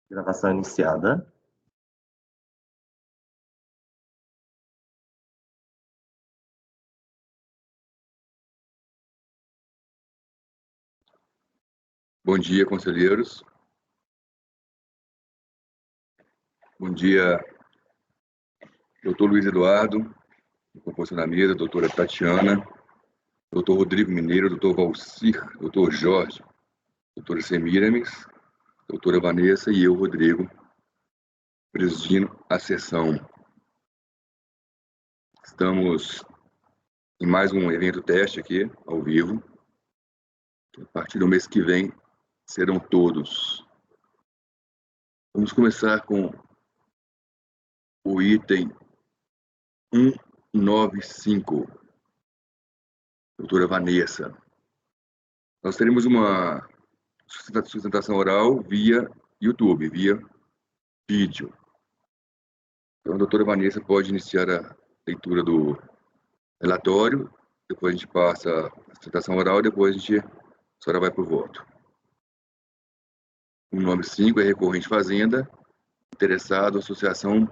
Gravação iniciada. Bom dia, conselheiros. Bom dia, doutor Luiz Eduardo, composto na mesa, doutora Tatiana, doutor Rodrigo Mineiro, doutor Valcir, doutor Jorge, doutora Semiramis, doutora Vanessa e eu, Rodrigo, presidindo a sessão. Estamos em mais um evento teste aqui, ao vivo. A partir do mês que vem, serão todos. Vamos começar com o item 195. Doutora Vanessa. Nós teremos uma sustentação oral via YouTube, via vídeo. Então, a doutora Vanessa pode iniciar a leitura do relatório, depois a gente passa a sustentação oral, depois a senhora vai para o voto. 195 é recorrente fazenda, interessado, Associação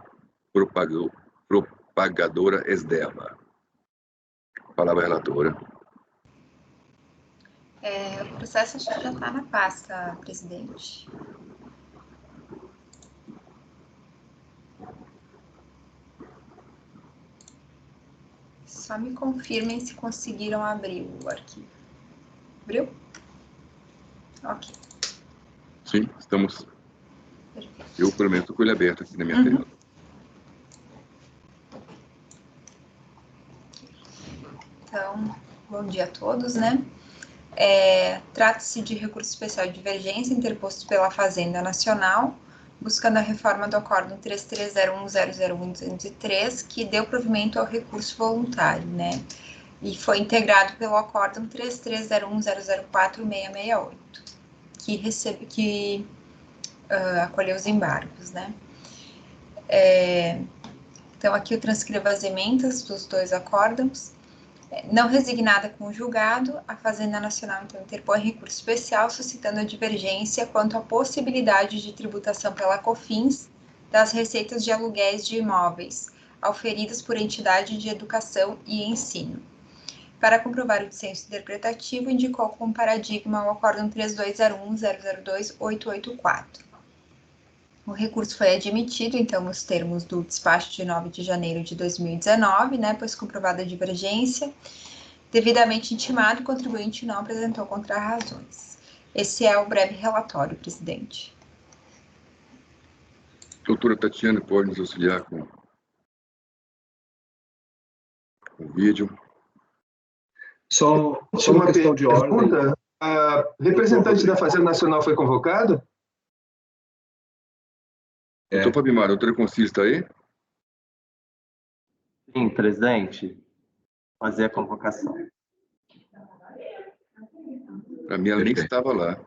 Propagadora Esdeva. A palavra relatora. O processo acho que já está na pasta, presidente. Só me confirmem se conseguiram abrir o arquivo. Abriu? Ok. Sim, estamos. Perfeito. Eu, pelo menos, estou com ele aberto aqui na minha tela. Então, bom dia a todos, né? Trata-se de recurso especial de divergência interposto pela Fazenda Nacional, buscando a reforma do Acórdão 3301.001.203, que deu provimento ao recurso voluntário, né? E foi integrado pelo Acórdão 3301.004.668, que acolheu os embargos, né? Então, aqui eu transcrevo as emendas dos dois acórdãos. Não resignada com o julgado, a Fazenda Nacional então interpõe recurso especial suscitando a divergência quanto à possibilidade de tributação pela COFINS das receitas de aluguéis de imóveis auferidas por entidade de educação e ensino. Para comprovar o dissenso interpretativo, indicou como paradigma o Acórdão 3201.002.884. O recurso foi admitido, então, nos termos do despacho de 9 de janeiro de 2019, né, pois comprovada a divergência, devidamente intimado, o contribuinte não apresentou contrarrazões. Esse é o breve relatório, presidente. Doutora Tatiana, pode nos auxiliar com o vídeo? Só uma questão de ordem. A representante da Fazenda Nacional foi convocado? Doutor Fabimar, a doutora Concília está aí? Sim, presidente. Fazer a convocação. Para mim, ela nem estava lá.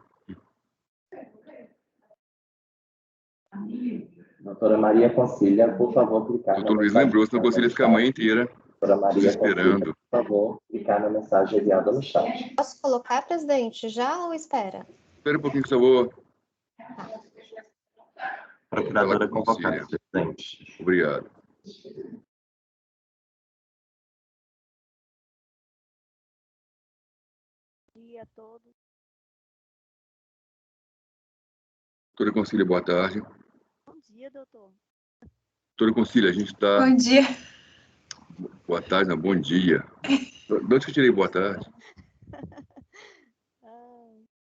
Doutora Maria Concília, por favor, clicar Doutor na Luiz mensagem lembrou, senão Concília fica a manhã inteira doutora Maria desesperando. Concília, por favor, clicar na mensagem enviada no chat. Posso colocar, presidente, já ou espera? Espera um pouquinho, por favor. Procuradora convocada, presidente. Obrigado. Bom dia a todos. Doutora Concília, boa tarde. Bom dia, doutor. Doutora Concília, a gente está... Bom dia. Boa tarde, não, bom dia. De onde que eu tirei boa tarde?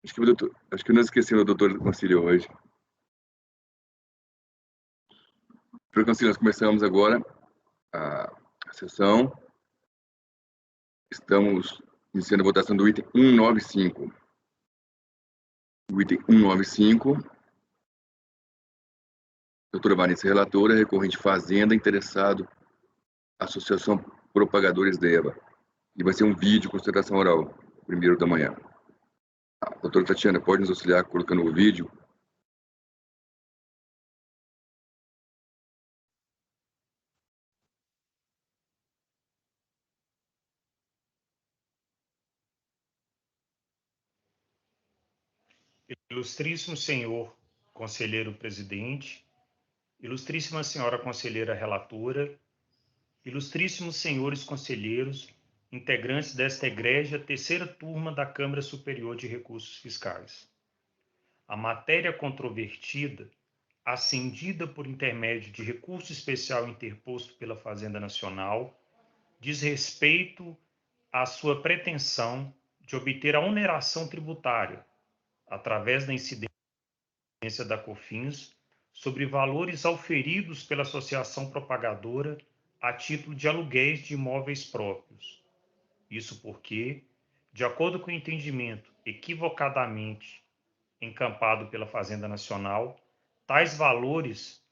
Acho que nós esquecemos a doutora Concília hoje. Doutora Concília, nós começamos agora a sessão. Estamos iniciando a votação do item 195. O item 195, doutora Vanessa, relatora, recorrente Fazenda, interessado, Associação Propagadores Esdeva. E vai ser um vídeo, consideração oral, primeiro da manhã. Doutora Tatiana, pode nos auxiliar colocando o vídeo? Ilustríssimo Senhor, conselheiro presidente, ilustríssima senhora conselheira relatora, ilustríssimos senhores conselheiros, integrantes desta egrégia terceira turma da Câmara Superior de Recursos Fiscais. A matéria controvertida, acendida por intermédio de recurso especial interposto pela Fazenda Nacional, diz respeito à sua pretensão de obter a oneração tributária, através da incidência da COFINS, sobre valores auferidos pela associação propagadora a título de aluguéis de imóveis próprios. Isso porque, de acordo com o entendimento equivocadamente encampado pela Fazenda Nacional, tais valores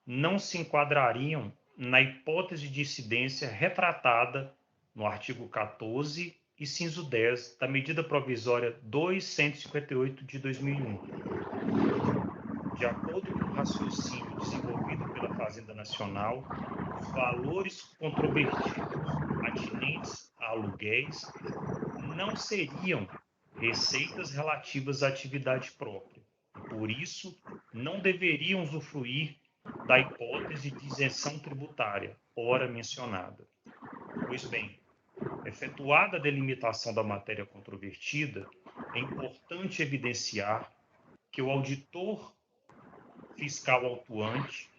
não se enquadrariam na hipótese de incidência retratada no artigo 14, inciso 10, da medida provisória 2.158 de 2001. De acordo com o raciocínio desenvolvido pela Fazenda Nacional, os valores controvertidos atinentes a aluguéis não seriam receitas relativas à atividade própria e, por isso, não deveriam usufruir da hipótese de isenção tributária, ora mencionada. Pois bem, efetuada a delimitação da matéria controvertida, é importante evidenciar que o auditor fiscal autuante,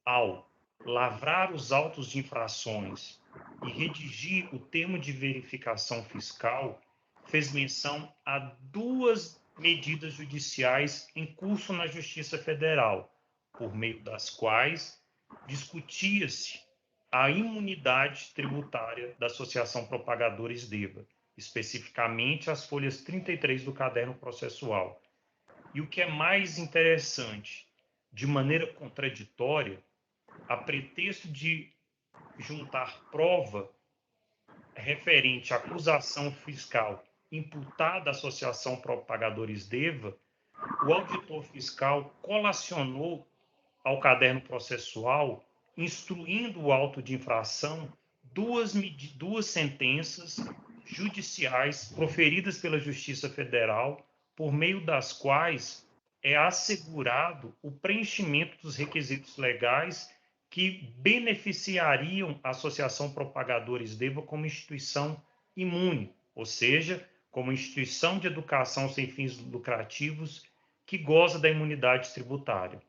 ao lavrar os autos de infrações e redigir o termo de verificação fiscal, fez menção a duas medidas judiciais em curso na Justiça Federal, por meio das quais discutia-se a imunidade tributária da Associação Propagadora SDEVA, especificamente as folhas 33 do caderno processual. E o que é mais interessante, de maneira contraditória, a pretexto de juntar prova referente à acusação fiscal imputada à Associação Propagadora SDEVA, o auditor fiscal colacionou ao caderno processual, instruindo o auto de infração, duas sentenças judiciais proferidas pela Justiça Federal, por meio das quais é assegurado o preenchimento dos requisitos legais que beneficiariam a Associação Propagadora SDEVA como instituição imune, ou seja, como instituição de educação sem fins lucrativos que goza da imunidade tributária.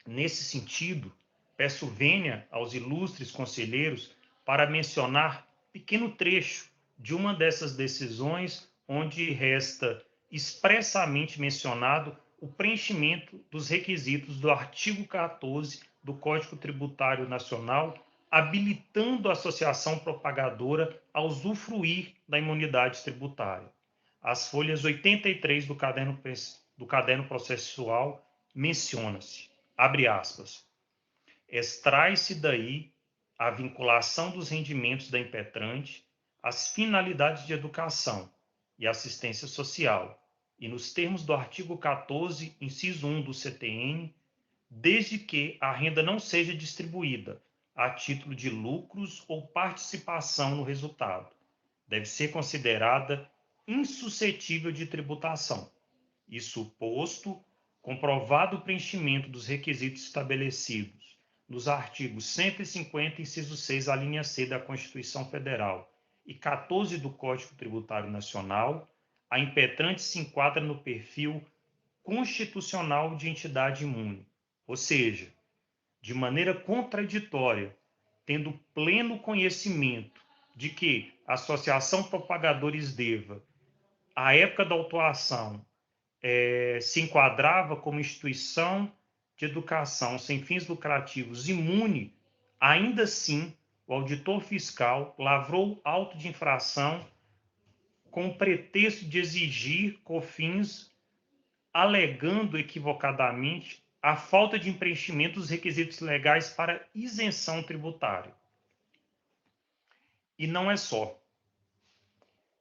Nesse sentido, peço vênia aos ilustres conselheiros para mencionar pequeno trecho de uma dessas decisões onde resta expressamente mencionado o preenchimento dos requisitos do artigo 14 do Código Tributário Nacional, habilitando a associação propagadora a usufruir da imunidade tributária. As folhas 83 do caderno processual menciona-se, abre aspas, extrai-se daí a vinculação dos rendimentos da impetrante às finalidades de educação e assistência social, e nos termos do artigo 14, inciso 1 do CTN, desde que a renda não seja distribuída a título de lucros ou participação no resultado. Deve ser considerada insuscetível de tributação. Isso posto, comprovado o preenchimento dos requisitos estabelecidos nos artigos 150, inciso 6, a linha C da Constituição Federal e 14 do Código Tributário Nacional, a impetrante se enquadra no perfil constitucional de entidade imune, ou seja, de maneira contraditória, tendo pleno conhecimento de que a Associação Propagadora SDEVA, à época da autuação, se enquadrava como instituição de educação sem fins lucrativos imune, ainda assim, o auditor fiscal lavrou auto de infração com o pretexto de exigir COFINS, alegando equivocadamente a falta de preenchimento dos requisitos legais para isenção tributária. E não é só.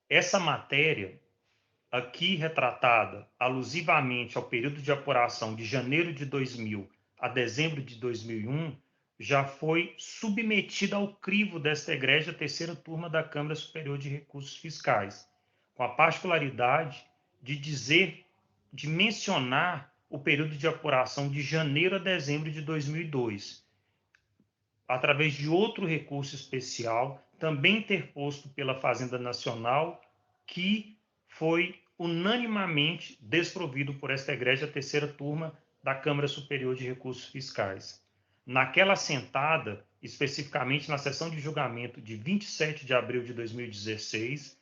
Essa matéria, aqui retratada alusivamente ao período de apuração de janeiro de 2000 a dezembro de 2001, já foi submetida ao crivo desta egrégia terceira turma da Câmara Superior de Recursos Fiscais, com a particularidade de mencionar o período de apuração de janeiro a dezembro de 2002, através de outro recurso especial, também interposto pela Fazenda Nacional, que foi unanimemente desprovido por esta egrégia terceira turma da Câmara Superior de Recursos Fiscais. Naquela assentada, especificamente na sessão de julgamento de 27 de abril de 2016,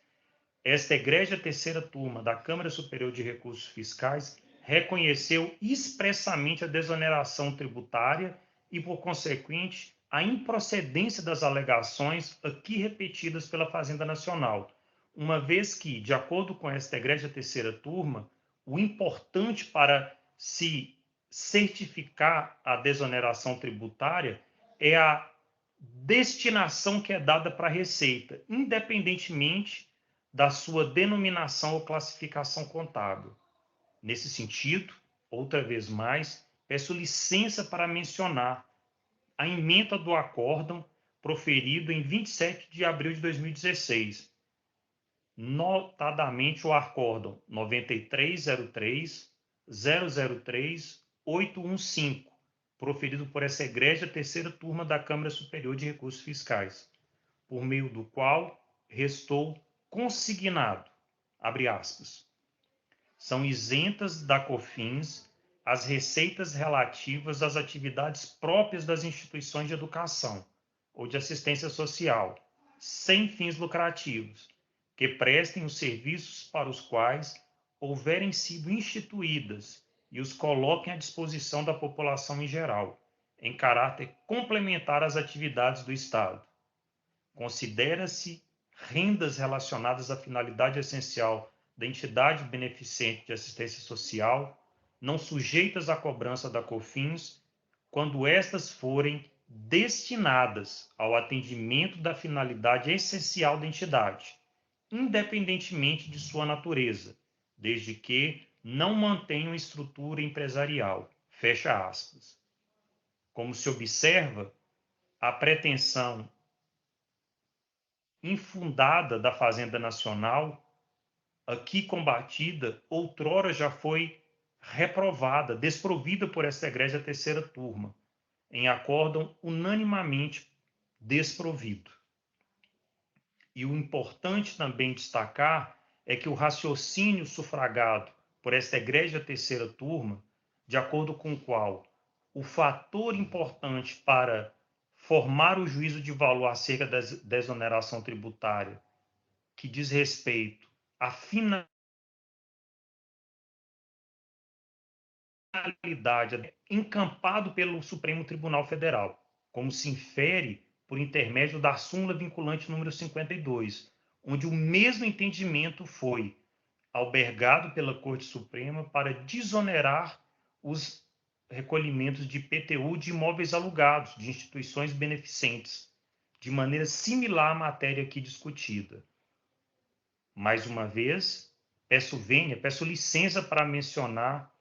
esta egrégia terceira turma da Câmara Superior de Recursos Fiscais reconheceu expressamente a desoneração tributária e, por consequente, a improcedência das alegações aqui repetidas pela Fazenda Nacional, uma vez que, de acordo com esta egrégia terceira turma, o importante para se certificar a desoneração tributária é a destinação que é dada para a receita, independentemente da sua denominação ou classificação contábil. Nesse sentido, outra vez mais, peço licença para mencionar a ementa do acórdão proferido em 27 de abril de 2016, notadamente o acórdão 9303-003-815, proferido por essa egrégia terceira turma da Câmara Superior de Recursos Fiscais, por meio do qual restou consignado, abre aspas, são isentas da COFINS as receitas relativas às atividades próprias das instituições de educação ou de assistência social, sem fins lucrativos, que prestem os serviços para os quais houverem sido instituídas e os coloquem à disposição da população em geral, em caráter complementar às atividades do Estado. Considera-se rendas relacionadas à finalidade essencial da entidade beneficente de assistência social, não sujeitas à cobrança da COFINS, quando estas forem destinadas ao atendimento da finalidade essencial da entidade, independentemente de sua natureza, desde que não mantenham estrutura empresarial. Fecha aspas. Como se observa, a pretensão infundada da Fazenda Nacional, aqui combatida, outrora já foi reprovada, desprovida por esta egrégia terceira turma, em acórdão unanimemente desprovido. E o importante também destacar é que o raciocínio sufragado por esta egrégia terceira turma, de acordo com o qual o fator importante para formar o juízo de valor acerca da desoneração tributária, que diz respeito à finalidade encampado pelo Supremo Tribunal Federal, como se infere por intermédio da súmula vinculante número 52, onde o mesmo entendimento foi albergado pela Corte Suprema para desonerar os recolhimentos de IPTU de imóveis alugados de instituições beneficentes, de maneira similar à matéria aqui discutida. Mais uma vez, peço licença para mencionar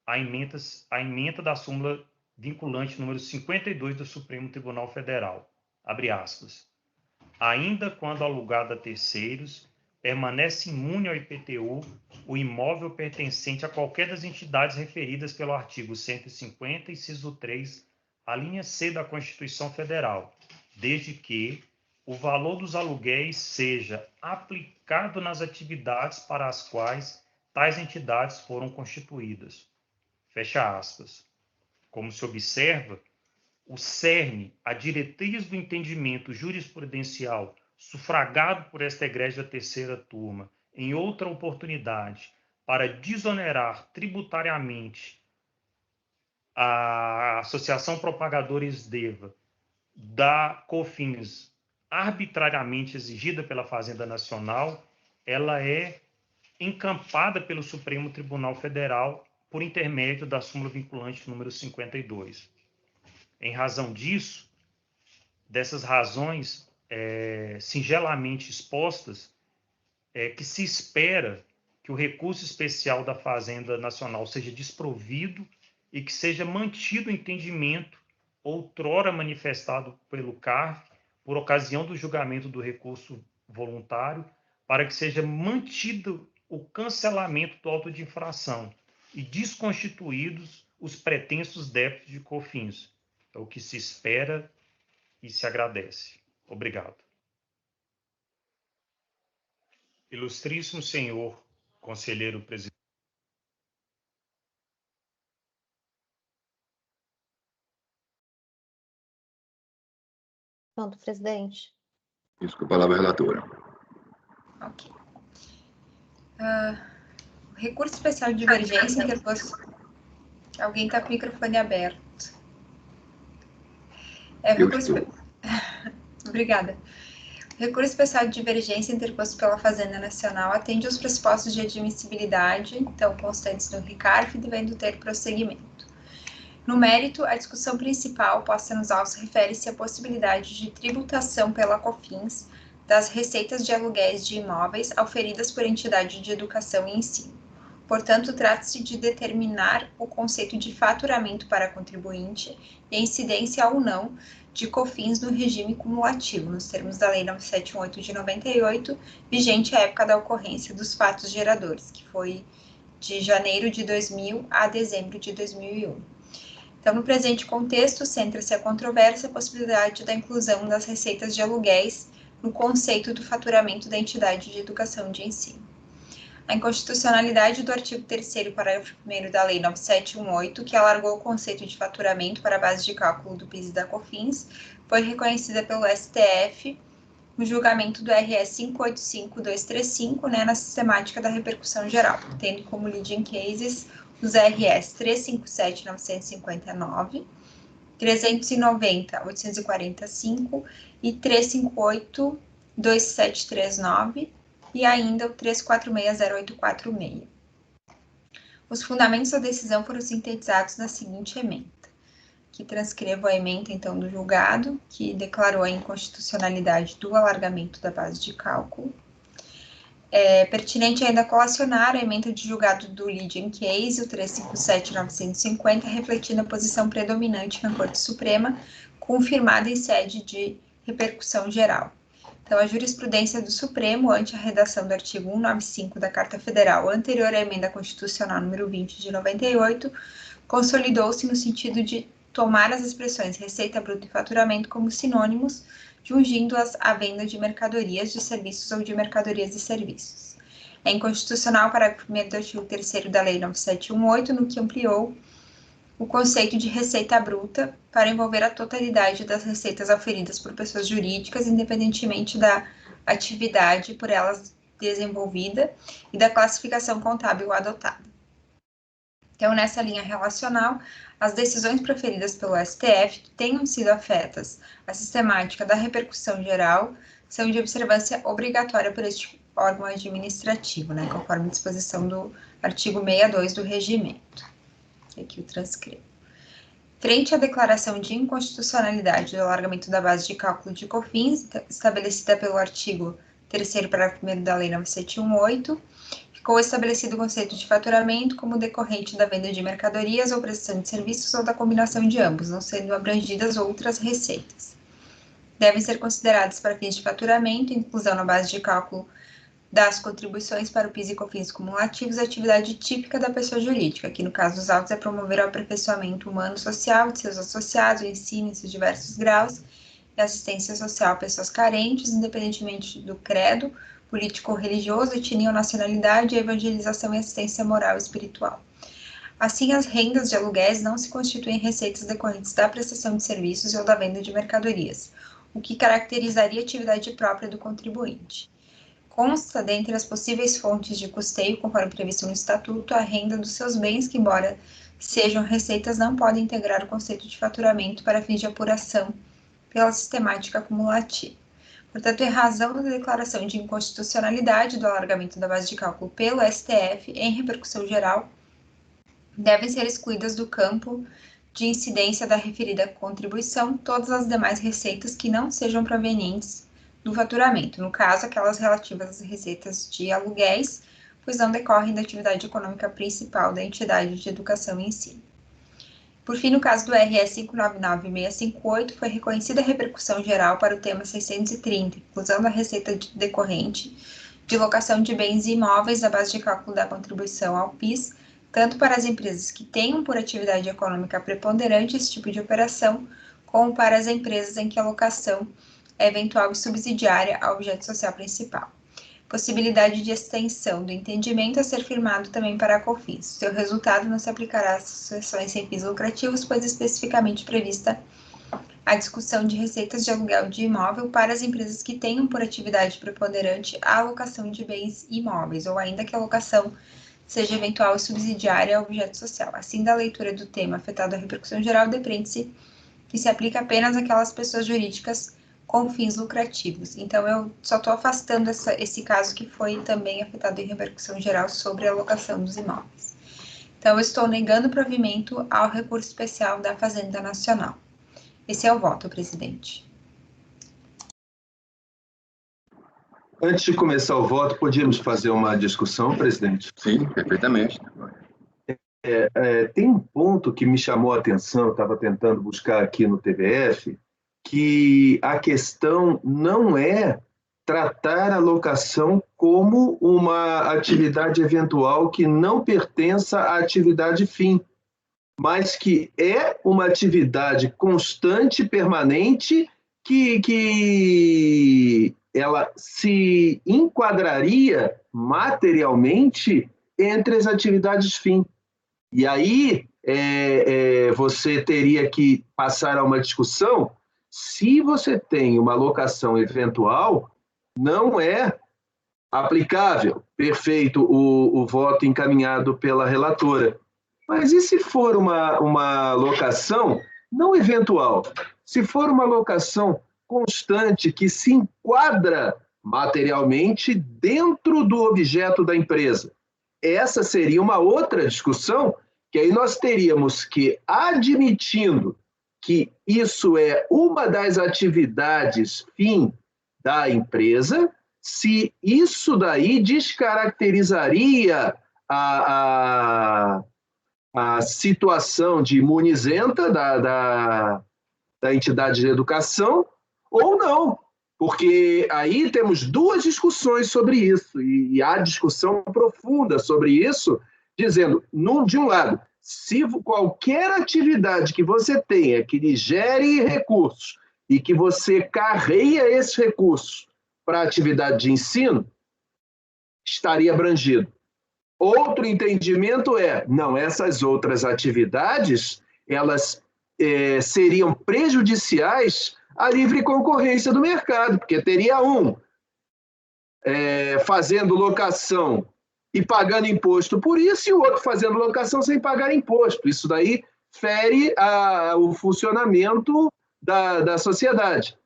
a ementa da súmula vinculante número 52 do Supremo Tribunal Federal. Abre aspas. Ainda quando alugado a terceiros, permanece imune ao IPTU o imóvel pertencente a qualquer das entidades referidas pelo artigo 150, inciso 3, a linha C da Constituição Federal, desde que o valor dos aluguéis seja aplicado nas atividades para as quais tais entidades foram constituídas. Fecha aspas. Como se observa, o cerne, a diretriz do entendimento jurisprudencial sufragado por esta egrégia terceira turma em outra oportunidade para desonerar tributariamente a Associação Propagadores DEVA da COFINS arbitrariamente exigida pela Fazenda Nacional, ela é encampada pelo Supremo Tribunal Federal por intermédio da súmula vinculante número 52. Em razão disso, dessas razões singelamente expostas, que se espera que o recurso especial da Fazenda Nacional seja desprovido e que seja mantido o entendimento outrora manifestado pelo CARF por ocasião do julgamento do recurso voluntário, para que seja mantido o cancelamento do auto de infração e desconstituídos os pretensos débitos de COFINS. É o que se espera e se agradece. Obrigado. Ilustríssimo senhor conselheiro presidente. Pronto, presidente. Isso com a palavra relatora. Ok. Recurso especial de divergência interposto. Alguém está com o microfone aberto. Obrigada. Recurso especial de divergência interposto pela Fazenda Nacional atende aos pressupostos de admissibilidade, então constantes no RICARF, devendo ter prosseguimento. No mérito, a discussão principal posta nos autos refere-se à possibilidade de tributação pela COFINS das receitas de aluguéis de imóveis auferidas por entidade de educação e ensino. Portanto, trata-se de determinar o conceito de faturamento para contribuinte e a incidência ou não de COFINS no regime cumulativo, nos termos da Lei 9718 de 98, vigente à época da ocorrência dos fatos geradores, que foi de janeiro de 2000 a dezembro de 2001. Então, no presente contexto, centra-se a controvérsia a possibilidade da inclusão das receitas de aluguéis no conceito do faturamento da entidade de educação e de ensino. A inconstitucionalidade do artigo 3º, parágrafo 1º da Lei 9718, que alargou o conceito de faturamento para a base de cálculo do PIS e da COFINS, foi reconhecida pelo STF no julgamento do RS 585235, na sistemática da repercussão geral, tendo como leading cases os RS 357.959, 390.845 e 358.2739, e ainda o 3460846. Os fundamentos da decisão foram sintetizados na seguinte ementa, que transcrevo a ementa, então, do julgado, que declarou a inconstitucionalidade do alargamento da base de cálculo. É pertinente ainda colacionar a ementa de julgado do leading case, o 357.950, refletindo a posição predominante na Corte Suprema, confirmada em sede de repercussão geral. Então, a jurisprudência do Supremo, ante a redação do artigo 195 da Carta Federal, anterior à emenda constitucional número 20 de 98, consolidou-se no sentido de tomar as expressões receita bruta e faturamento como sinônimos, jungindo-as à venda de mercadorias, de serviços ou de mercadorias e serviços. É inconstitucional o parágrafo 1º do artigo 3º da Lei 9718, no que ampliou o conceito de receita bruta para envolver a totalidade das receitas auferidas por pessoas jurídicas, independentemente da atividade por elas desenvolvida e da classificação contábil adotada. Então, nessa linha relacional, as decisões proferidas pelo STF que tenham sido afetas à sistemática da repercussão geral são de observância obrigatória por este órgão administrativo, conforme disposição do artigo 62 do regimento. Aqui o transcrevo. Frente à declaração de inconstitucionalidade do alargamento da base de cálculo de COFINS, estabelecida pelo artigo 3º, parágrafo 1º da Lei 9718, ficou estabelecido o conceito de faturamento como decorrente da venda de mercadorias ou prestação de serviços ou da combinação de ambos, não sendo abrangidas outras receitas. Devem ser consideradas para fins de faturamento, inclusão na base de cálculo das contribuições para o PIS e COFINS cumulativos, a atividade típica da pessoa jurídica, que no caso dos autos é promover o aperfeiçoamento humano-social de seus associados, o ensino em seus diversos graus, e assistência social a pessoas carentes, independentemente do credo, político ou religioso, etnia ou nacionalidade, a evangelização e assistência moral e espiritual. Assim, as rendas de aluguéis não se constituem receitas decorrentes da prestação de serviços ou da venda de mercadorias, o que caracterizaria a atividade própria do contribuinte. Consta, dentre as possíveis fontes de custeio, conforme previsto no Estatuto, a renda dos seus bens, que, embora sejam receitas, não podem integrar o conceito de faturamento para fins de apuração pela sistemática acumulativa. Portanto, em razão da declaração de inconstitucionalidade do alargamento da base de cálculo pelo STF, em repercussão geral, devem ser excluídas do campo de incidência da referida contribuição todas as demais receitas que não sejam provenientes do faturamento, no caso, aquelas relativas às receitas de aluguéis, pois não decorrem da atividade econômica principal da entidade de educação e ensino. Por fim, no caso do RS 599658, foi reconhecida a repercussão geral para o tema 630, inclusão da receita decorrente de locação de bens e imóveis da base de cálculo da contribuição ao PIS, tanto para as empresas que tenham por atividade econômica preponderante esse tipo de operação, como para as empresas em que a locação é eventual e subsidiária ao objeto social principal. Possibilidade de extensão do entendimento a ser firmado também para a COFINS. Seu resultado não se aplicará às associações sem fins lucrativos, pois especificamente prevista a discussão de receitas de aluguel de imóvel para as empresas que tenham por atividade preponderante a alocação de bens imóveis, ou ainda que a alocação seja eventual e subsidiária ao objeto social. Assim, da leitura do tema afetado à repercussão geral, depreende-se que se aplica apenas àquelas pessoas jurídicas com fins lucrativos. Então, eu só estou afastando esse caso que foi também afetado em repercussão geral sobre a alocação dos imóveis. Então, eu estou negando provimento ao recurso especial da Fazenda Nacional. Esse é o voto, presidente. Antes de começar o voto, podíamos fazer uma discussão, presidente? Sim, perfeitamente. Tem um ponto que me chamou a atenção, eu estava tentando buscar aqui no TBF, que a questão não é tratar a locação como uma atividade eventual que não pertença à atividade fim, mas que é uma atividade constante, permanente, que ela se enquadraria materialmente entre as atividades fim. E aí você teria que passar a uma discussão se você tem uma locação eventual, não é aplicável. Perfeito o voto encaminhado pela relatora. Mas e se for uma locação não eventual? Se for uma locação constante que se enquadra materialmente dentro do objeto da empresa? Essa seria uma outra discussão, que aí nós teríamos que, admitindo que isso é uma das atividades fim da empresa, se isso daí descaracterizaria a situação de imunizenta da entidade de educação ou não, porque aí temos duas discussões sobre isso, e há discussão profunda sobre isso, dizendo, de um lado, se qualquer atividade que você tenha que lhe gere recursos e que você carreia esses recursos para a atividade de ensino, estaria abrangido. Outro entendimento não, essas outras atividades, elas seriam prejudiciais à livre concorrência do mercado, porque teria fazendo locação e pagando imposto por isso, e o outro fazendo locação sem pagar imposto. Isso daí fere o funcionamento da sociedade.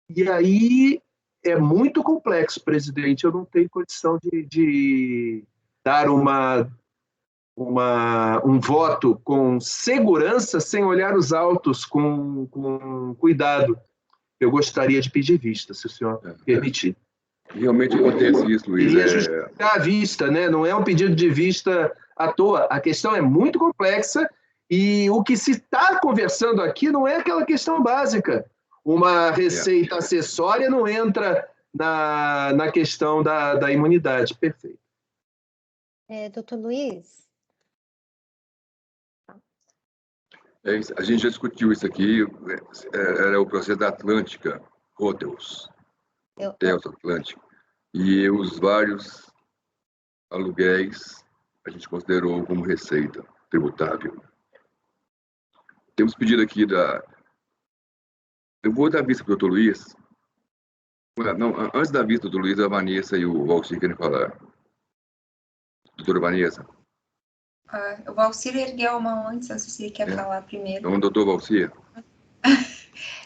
E aí é muito complexo, presidente, eu não tenho condição de dar um voto com segurança sem olhar os autos com cuidado. Eu gostaria de pedir vista, se o senhor permitir. Realmente acontece isso, Luiz. Queria justificar a vista, né? Não é um pedido de vista à toa. A questão é muito complexa e o que se está conversando aqui não é aquela questão básica. Uma receita acessória não entra na questão da imunidade. Perfeito. Doutor Luiz? A gente já discutiu isso aqui, era o processo da Atlântica Hotels, Hotels Atlântica, e os vários aluguéis a gente considerou como receita tributável. Temos pedido aqui eu vou dar vista para o doutor Luiz. Não, antes da vista do Luiz, a Vanessa e o Valcir querem falar. Doutora Vanessa. O Valcir ergueu a mão antes, não sei se ele quer falar primeiro. Então, doutor Valcir.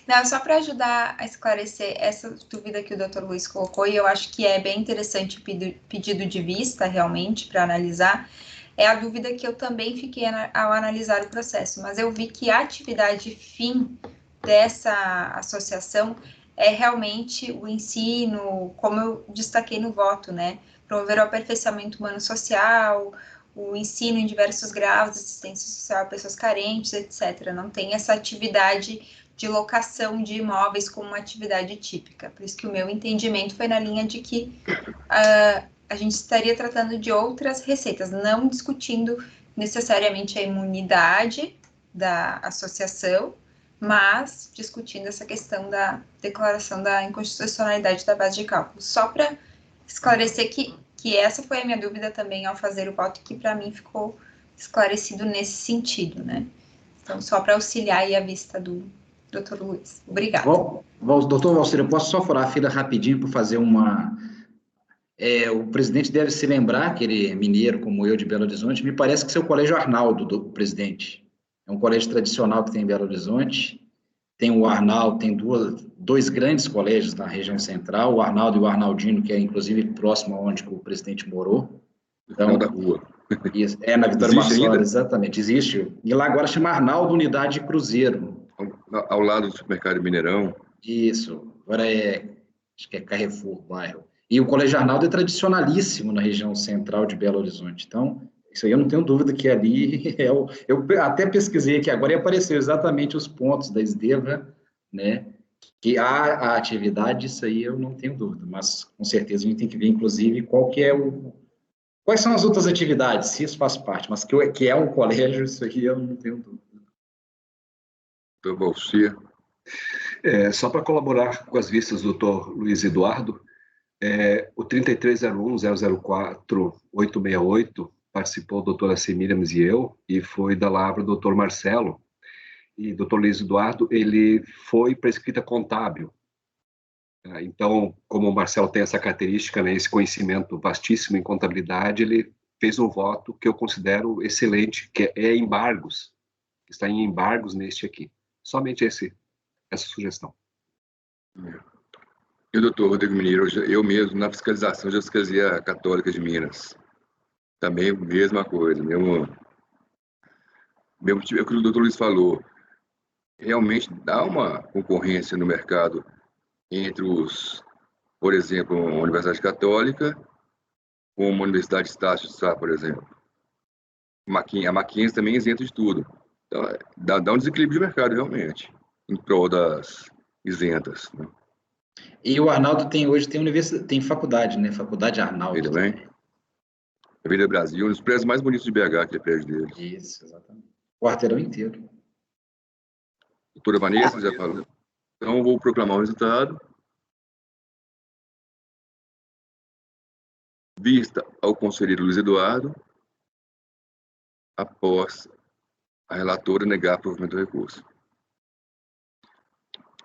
Não, só para ajudar a esclarecer essa dúvida que o doutor Luiz colocou, e eu acho que é bem interessante o pedido de vista, realmente, para analisar, é a dúvida que eu também fiquei ao analisar o processo, mas eu vi que a atividade fim dessa associação é realmente o ensino, como eu destaquei no voto, né? Promover o aperfeiçoamento humano-social, o ensino em diversos graus de assistência social a pessoas carentes, etc. Não tem essa atividade de locação de imóveis como uma atividade típica. Por isso que o meu entendimento foi na linha de que a gente estaria tratando de outras receitas, não discutindo necessariamente a imunidade da associação, mas discutindo essa questão da declaração da inconstitucionalidade da base de cálculo. Só para esclarecer que essa foi a minha dúvida também ao fazer o voto, que para mim ficou esclarecido nesse sentido, né? Então, só para auxiliar aí a vista do Dr. Luiz. Obrigada. Doutor Valcir, eu posso só furar a fila rapidinho para fazer uma... o presidente deve se lembrar, aquele mineiro como eu de Belo Horizonte, me parece que seu colégio Arnaldo, do presidente. É um colégio tradicional que tem em Belo Horizonte. Tem o Arnaldo, tem dois grandes colégios na região central, o Arnaldo e o Arnaldino, que é inclusive próximo aonde o presidente morou. Então, da rua. Isso, na Vitória Existe Massola, ainda? exatamente, existe. E lá agora chama Arnaldo Unidade Cruzeiro. Ao lado do supermercado Mineirão. Isso, agora acho que é Carrefour, bairro. E o Colégio Arnaldo é tradicionalíssimo na região central de Belo Horizonte. Então, isso aí eu não tenho dúvida que ali eu até pesquisei aqui agora e apareceu exatamente os pontos da SDEVA, né? Que há a atividade, isso aí eu não tenho dúvida, mas com certeza a gente tem que ver, inclusive, quais são as outras atividades, se isso faz parte, mas que é um colégio, isso aí eu não tenho dúvida. Doutor Valcir. Só para colaborar com as vistas do Dr. Luiz Eduardo, o 3301-004-868 participou a doutora Semíramis e eu, e foi da lavra do Dr. Marcelo. E o Dr. Luiz Eduardo, ele foi para a escrita contábil. Então, como o Marcelo tem essa característica, né, esse conhecimento vastíssimo em contabilidade, ele fez um voto que eu considero excelente, que é embargos. Está em embargos neste aqui. Somente essa sugestão. E o doutor Rodrigo Mineiro, eu mesmo, na fiscalização, já fiscalizei a Católica de Minas. Também mesma coisa, mesmo tipo, é o que o doutor Luiz falou. Realmente dá uma concorrência no mercado entre por exemplo, uma Universidade Católica com uma Universidade Estácio de Sá, por exemplo. A Mackenzie também é isenta de tudo. Então, dá um desequilíbrio de mercado, realmente, em prol das isentas, né? E o Arnaldo hoje tem faculdade, né? Faculdade Arnaldo. Ele também. Avenida Brasil, um dos prédios mais bonitos de BH, aquele prédio dele. Isso, exatamente. O quarteirão inteiro. Doutora Vanessa, já falou. Então, vou proclamar o resultado. Vista ao conselheiro Luiz Eduardo, após a relatora negar o provimento do recurso.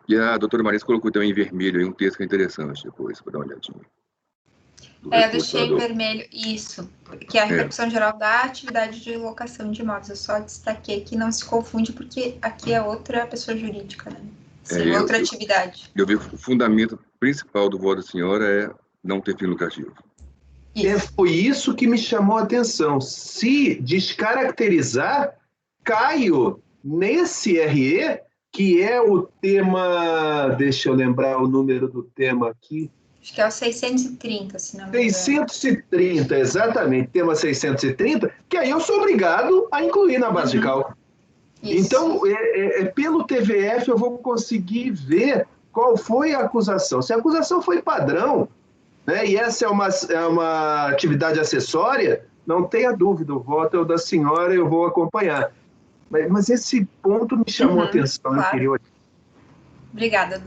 E a doutora Marisa colocou também em vermelho aí um texto que é interessante depois, para dar uma olhadinha. Eu deixei em vermelho isso, que é a repercussão geral da atividade de locação de imóveis. Eu só destaquei que não se confunde, porque aqui é outra pessoa jurídica, né? Sim, outra atividade. Eu vi que o fundamento principal do voto da senhora é não ter fim lucrativo. Foi isso que me chamou a atenção. Se descaracterizar, caio nesse RE, que é o tema... Deixa eu lembrar o número do tema aqui. Acho que é o 630, se não me engano. 630, exatamente. Tema 630, que aí eu sou obrigado a incluir na base de cálculo. Isso. Então, pelo TVF, eu vou conseguir ver qual foi a acusação. Se a acusação foi padrão, né, e essa é uma atividade acessória, não tenha dúvida, o voto é o da senhora, eu vou acompanhar. Mas esse ponto me chamou a atenção. Claro. Eu queria... Obrigada.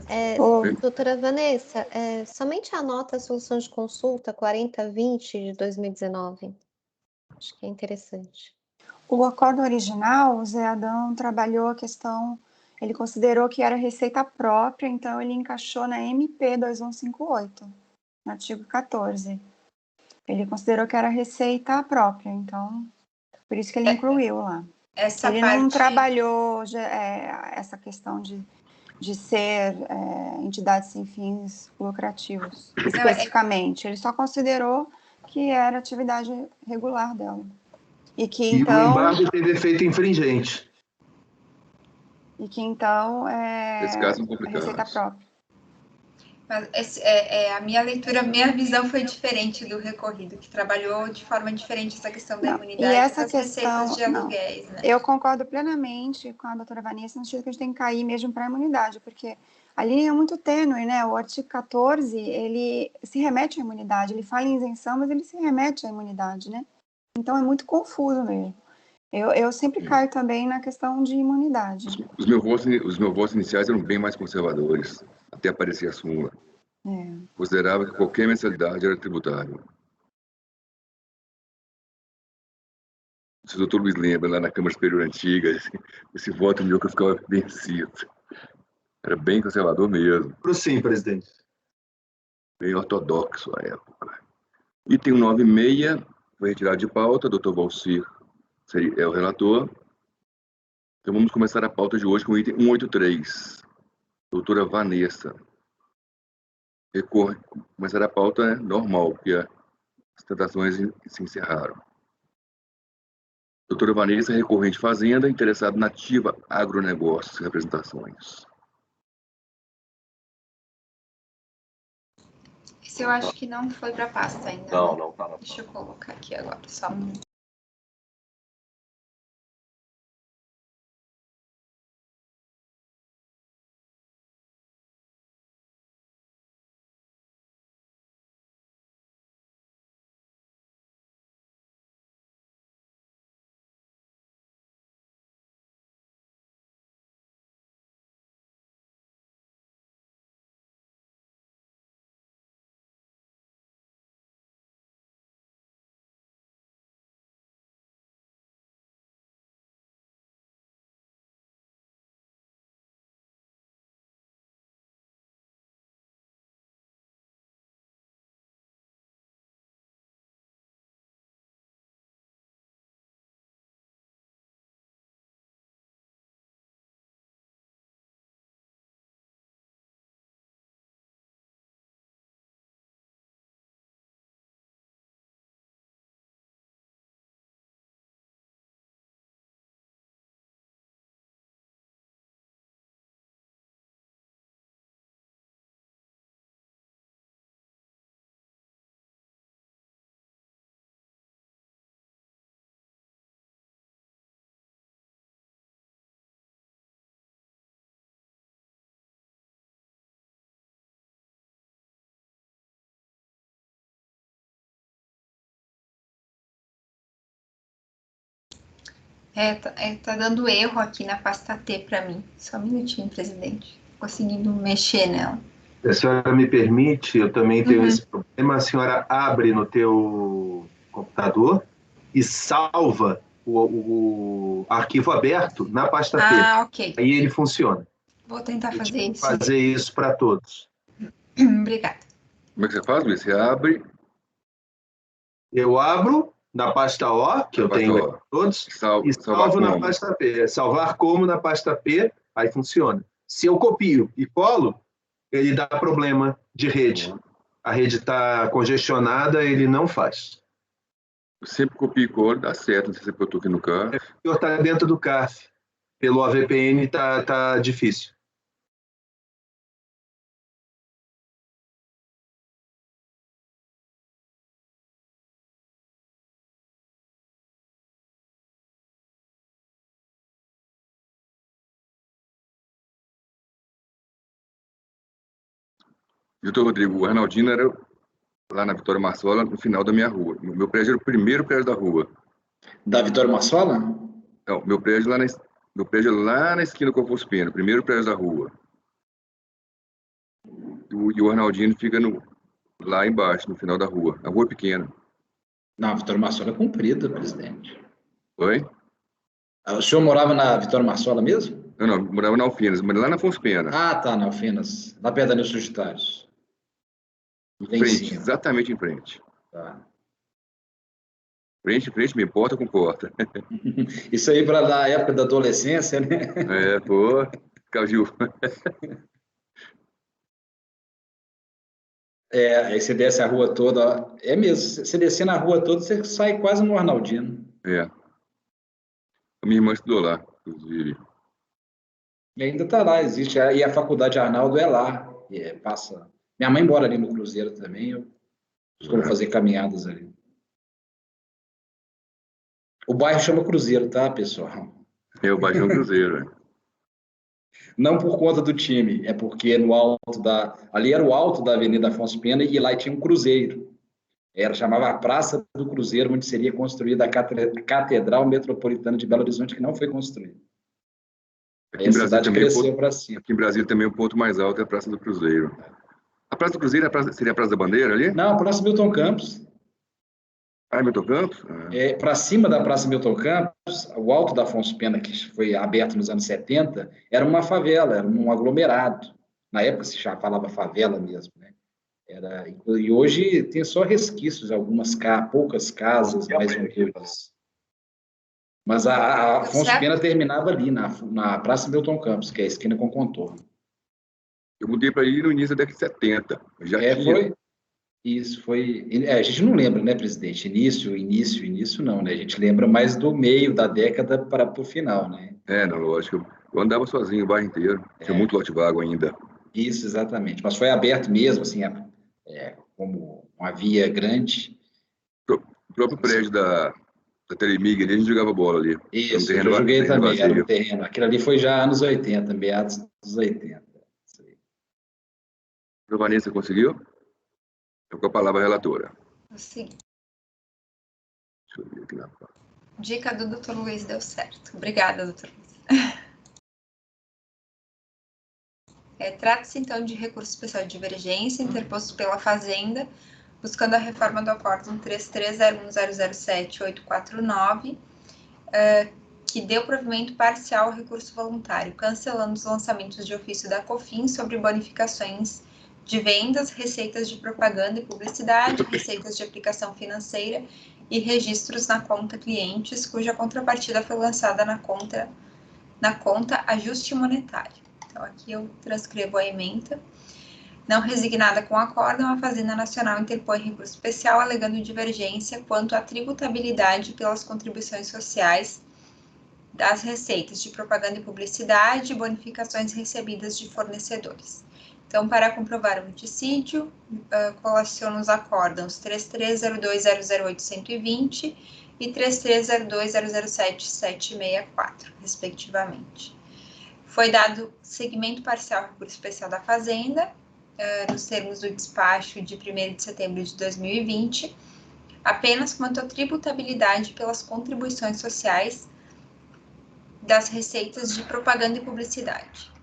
Doutora Vanessa, somente anota a solução de consulta 4020 de 2019. Acho que é interessante. O acordo original, o Zé Adão trabalhou a questão, ele considerou que era receita própria, então ele encaixou na MP 2158, no artigo 14. Ele considerou que era receita própria, então, por isso que ele incluiu lá. Ele não trabalhou essa questão de ser entidade sem fins lucrativos, especificamente. Ele só considerou que era atividade regular dela. E que, então, o embargo teve efeito infringente. E que, então, Esse caso é complicado. Receita própria. Mas a minha leitura, a minha visão foi diferente do recorrido, que trabalhou de forma diferente essa questão da imunidade e essa das receitas de aluguéis. Né? Eu concordo plenamente com a doutora Vanessa, no sentido que a gente tem que cair mesmo para a imunidade, porque a linha é muito tênue, né? O artigo 14, ele se remete à imunidade, ele fala em isenção, mas ele se remete à imunidade, né? Então é muito confuso mesmo. Eu sempre caio também na questão de imunidade. Os meus votos iniciais eram bem mais conservadores, até aparecer a súmula. Considerava que qualquer mensalidade era tributável. Se o doutor Luiz lembra, lá na Câmara Superior Antiga, esse voto meu que eu ficava vencido. Era bem conservador mesmo. Sim, presidente. Bem ortodoxo à época. Item 96 foi retirado de pauta, doutor Valcir é o relator. Então vamos começar a pauta de hoje com o item 183. Doutora Vanessa. Começar a pauta normal, porque as tentações se encerraram. Doutora Vanessa, recorrente Fazenda, interessado na ativa agronegócios e representações. Esse eu acho que não foi para pasta ainda. Não, né? não tá. Deixa eu colocar aqui agora, só um minuto. Tá dando erro aqui na pasta T para mim. Só um minutinho, presidente. Conseguindo mexer nela. Se a senhora me permite, eu também tenho esse problema. A senhora abre no teu computador e salva o arquivo aberto na pasta T. Ok. Aí ele funciona. Vou tentar fazer isso. Fazer isso para todos. Obrigada. Como é que você faz, Luiz? Você abre... Eu abro na pasta O, que eu tenho para todos, e salvo na pasta P. Salvar como na pasta P, aí funciona. Se eu copio e colo, ele dá problema de rede. A rede está congestionada, ele não faz. Eu sempre copio e colo, dá certo. Não sei se eu estou aqui no CARF. Está dentro do CARF. Pelo AVPN está difícil. Doutor Rodrigo, o Arnaldino era lá na Vitória Marsola, no final da minha rua. Meu prédio era o primeiro prédio da rua. Da Vitória Marsola? Não, meu prédio é lá na esquina com o Afonso Pena, o primeiro prédio da rua. E o Arnaldino fica lá embaixo, no final da rua. A rua é pequena. Não, a Vitória Marsola é comprida, presidente. Oi? O senhor morava na Vitória Marsola mesmo? Não, morava na Alfenas, mas lá na Afonso Pena. Ah, tá, na Alfenas. Lá perto da Nilson Sagitários. Em frente, exatamente em frente. Tá. Frente, me importa com porta. Isso aí para da época da adolescência, né? Pô, Caju. Aí você desce a rua toda, é mesmo, você descer na rua toda, você sai quase no Arnaldino. A minha irmã estudou lá, inclusive. E ainda está lá, existe, e a faculdade Arnaldo é lá, passa... Minha mãe mora ali no Cruzeiro também, eu costumo fazer caminhadas ali. O bairro chama Cruzeiro, tá, pessoal? O bairro chama Cruzeiro, Não por conta do time, é porque no alto ali era o alto da Avenida Afonso Pena e lá tinha um cruzeiro. chamava a Praça do Cruzeiro, onde seria construída a Catedral Metropolitana de Belo Horizonte, que não foi construída. Aí a cidade cresceu para cima. Aqui em Brasília também o ponto mais alto é a Praça do Cruzeiro. A Praça do Cruzeiro seria a Praça da Bandeira ali? Não, a Praça Milton Campos. Ah, é Milton Campos? Para cima da Praça Milton Campos, o Alto da Afonso Pena, que foi aberto nos anos 70, era uma favela, era um aglomerado. Na época se já falava favela mesmo, né? E hoje tem só resquícios, poucas casas mais humildes. Mas a Afonso Pena terminava ali, na Praça Milton Campos, que é a esquina com contorno. Eu mudei para aí no início da década de 70. A gente não lembra, né, presidente? Início não, né? A gente lembra mais do meio da década para o final, né? Não, lógico. Eu andava sozinho o bairro inteiro. Tinha muito lote vago ainda. Isso, exatamente. Mas foi aberto mesmo, assim, como uma via grande. O próprio prédio da Telemig, ali, a gente jogava bola ali. Isso, eu joguei também, era um terreno. Aquilo ali foi já anos 80, meados dos 80. A Vanessa conseguiu? Estou com a palavra relatora. Consegui. Deixa eu ver aqui na parte. Dica do Dr. Luiz deu certo. Obrigada, Dr. Luiz. Trata-se, então, de recurso especial de divergência interposto pela Fazenda, buscando a reforma do Acórdão 33.01007.849, que deu provimento parcial ao recurso voluntário, cancelando os lançamentos de ofício da COFINS sobre bonificações de vendas, receitas de propaganda e publicidade, receitas de aplicação financeira e registros na conta clientes, cuja contrapartida foi lançada na conta ajuste monetário. Então, aqui eu transcrevo a ementa. Não resignada com o acórdão, a Fazenda Nacional interpõe recurso especial alegando divergência quanto à tributabilidade pelas contribuições sociais das receitas de propaganda e publicidade e bonificações recebidas de fornecedores. Então, para comprovar o dissídio, colaciono os acórdãos 3302008120 e 3302007764, respectivamente. Foi dado seguimento parcial ao recurso especial da Fazenda, nos termos do despacho de 1º de setembro de 2020, apenas quanto à tributabilidade pelas contribuições sociais das receitas de propaganda e publicidade.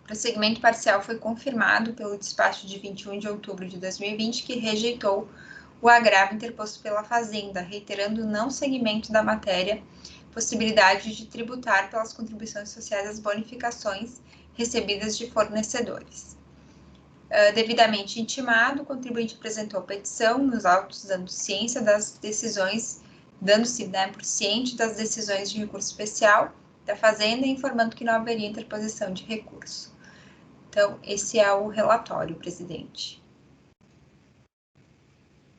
O prosseguimento parcial foi confirmado pelo despacho de 21 de outubro de 2020, que rejeitou o agravo interposto pela Fazenda, reiterando o não seguimento da matéria, possibilidade de tributar pelas contribuições sociais as bonificações recebidas de fornecedores. Devidamente intimado, o contribuinte apresentou petição nos autos dando ciência das decisões, dando-se por ciente das decisões de recurso especial da Fazenda e informando que não haveria interposição de recurso. Então, esse é o relatório, presidente.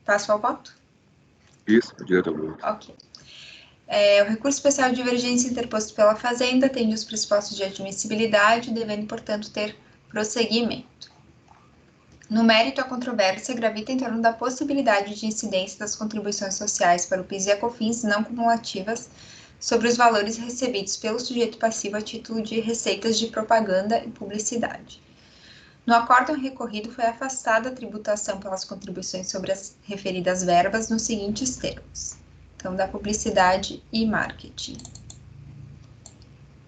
Passo ao voto? Isso, direto ao voto. Ok. O recurso especial de divergência interposto pela Fazenda atende os pressupostos de admissibilidade, devendo, portanto, ter prosseguimento. No mérito, a controvérsia gravita em torno da possibilidade de incidência das contribuições sociais para o PIS e a COFINS não cumulativas sobre os valores recebidos pelo sujeito passivo a título de receitas de propaganda e publicidade. No acórdão recorrido, foi afastada a tributação pelas contribuições sobre as referidas verbas nos seguintes termos. Então, da publicidade e marketing.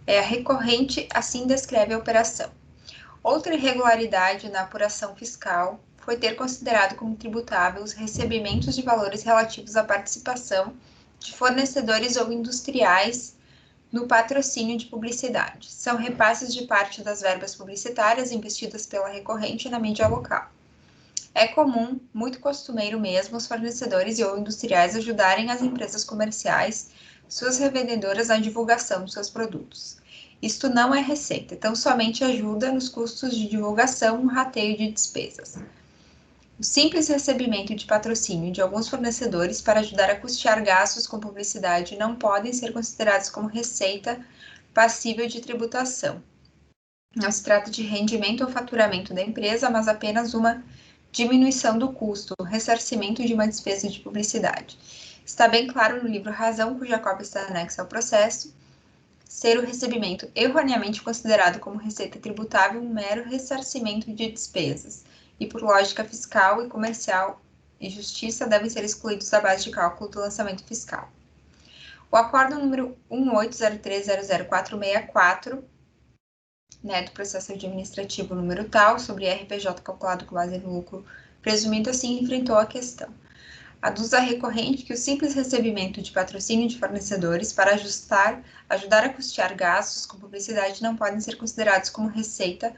A recorrente assim descreve a operação. Outra irregularidade na apuração fiscal foi ter considerado como tributável os recebimentos de valores relativos à participação de fornecedores ou industriais no patrocínio de publicidade. São repasses de parte das verbas publicitárias investidas pela recorrente na mídia local. É comum, muito costumeiro mesmo, os fornecedores ou industriais ajudarem as empresas comerciais, suas revendedoras, na divulgação dos seus produtos. Isto não é receita, então somente ajuda nos custos de divulgação, rateio de despesas. O simples recebimento de patrocínio de alguns fornecedores para ajudar a custear gastos com publicidade não podem ser considerados como receita passível de tributação. Não se trata de rendimento ou faturamento da empresa, mas apenas uma diminuição do custo, o ressarcimento de uma despesa de publicidade. Está bem claro no livro Razão, cuja cópia está anexa ao processo, ser o recebimento erroneamente considerado como receita tributável um mero ressarcimento de despesas, e por lógica fiscal e comercial e Justiça devem ser excluídos da base de cálculo do lançamento fiscal. O acordo número 180300464, né, do processo administrativo número tal, sobre RPJ calculado com base no lucro presumido, assim enfrentou a questão. Aduz a recorrente que o simples recebimento de patrocínio de fornecedores para ajudar a custear gastos com publicidade não podem ser considerados como receita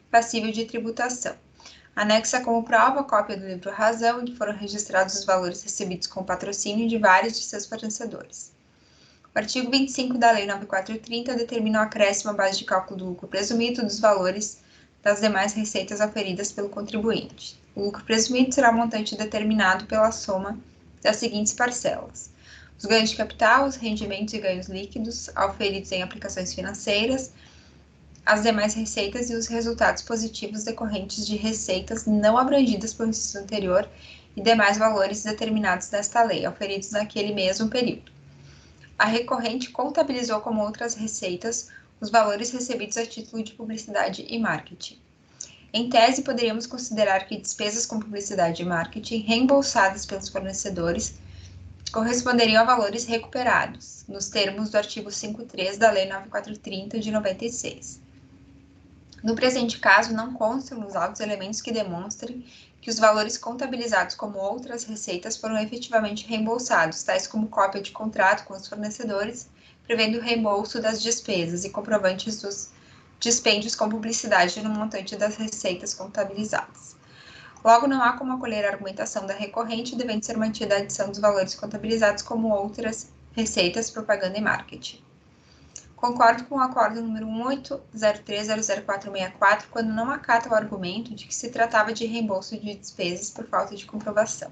passível de tributação. Anexa como prova a cópia do livro Razão, em que foram registrados os valores recebidos com patrocínio de vários de seus fornecedores. O artigo 25 da Lei 9430 determina o acréscimo à base de cálculo do lucro presumido dos valores das demais receitas auferidas pelo contribuinte. O lucro presumido será o montante determinado pela soma das seguintes parcelas: os ganhos de capital, os rendimentos e ganhos líquidos auferidos em aplicações financeiras, as demais receitas e os resultados positivos decorrentes de receitas não abrangidas pelo inciso anterior e demais valores determinados nesta lei, auferidos naquele mesmo período. A recorrente contabilizou como outras receitas os valores recebidos a título de publicidade e marketing. Em tese, poderíamos considerar que despesas com publicidade e marketing reembolsadas pelos fornecedores corresponderiam a valores recuperados, nos termos do artigo 5.3 da Lei 9430 de 96. No presente caso, não constam nos autos elementos que demonstrem que os valores contabilizados como outras receitas foram efetivamente reembolsados, tais como cópia de contrato com os fornecedores, prevendo o reembolso das despesas e comprovantes dos dispêndios com publicidade no montante das receitas contabilizadas. Logo, não há como acolher a argumentação da recorrente, devendo ser mantida a adição dos valores contabilizados como outras receitas, propaganda e marketing. Concordo com o acordo número 180300464, quando não acata o argumento de que se tratava de reembolso de despesas por falta de comprovação.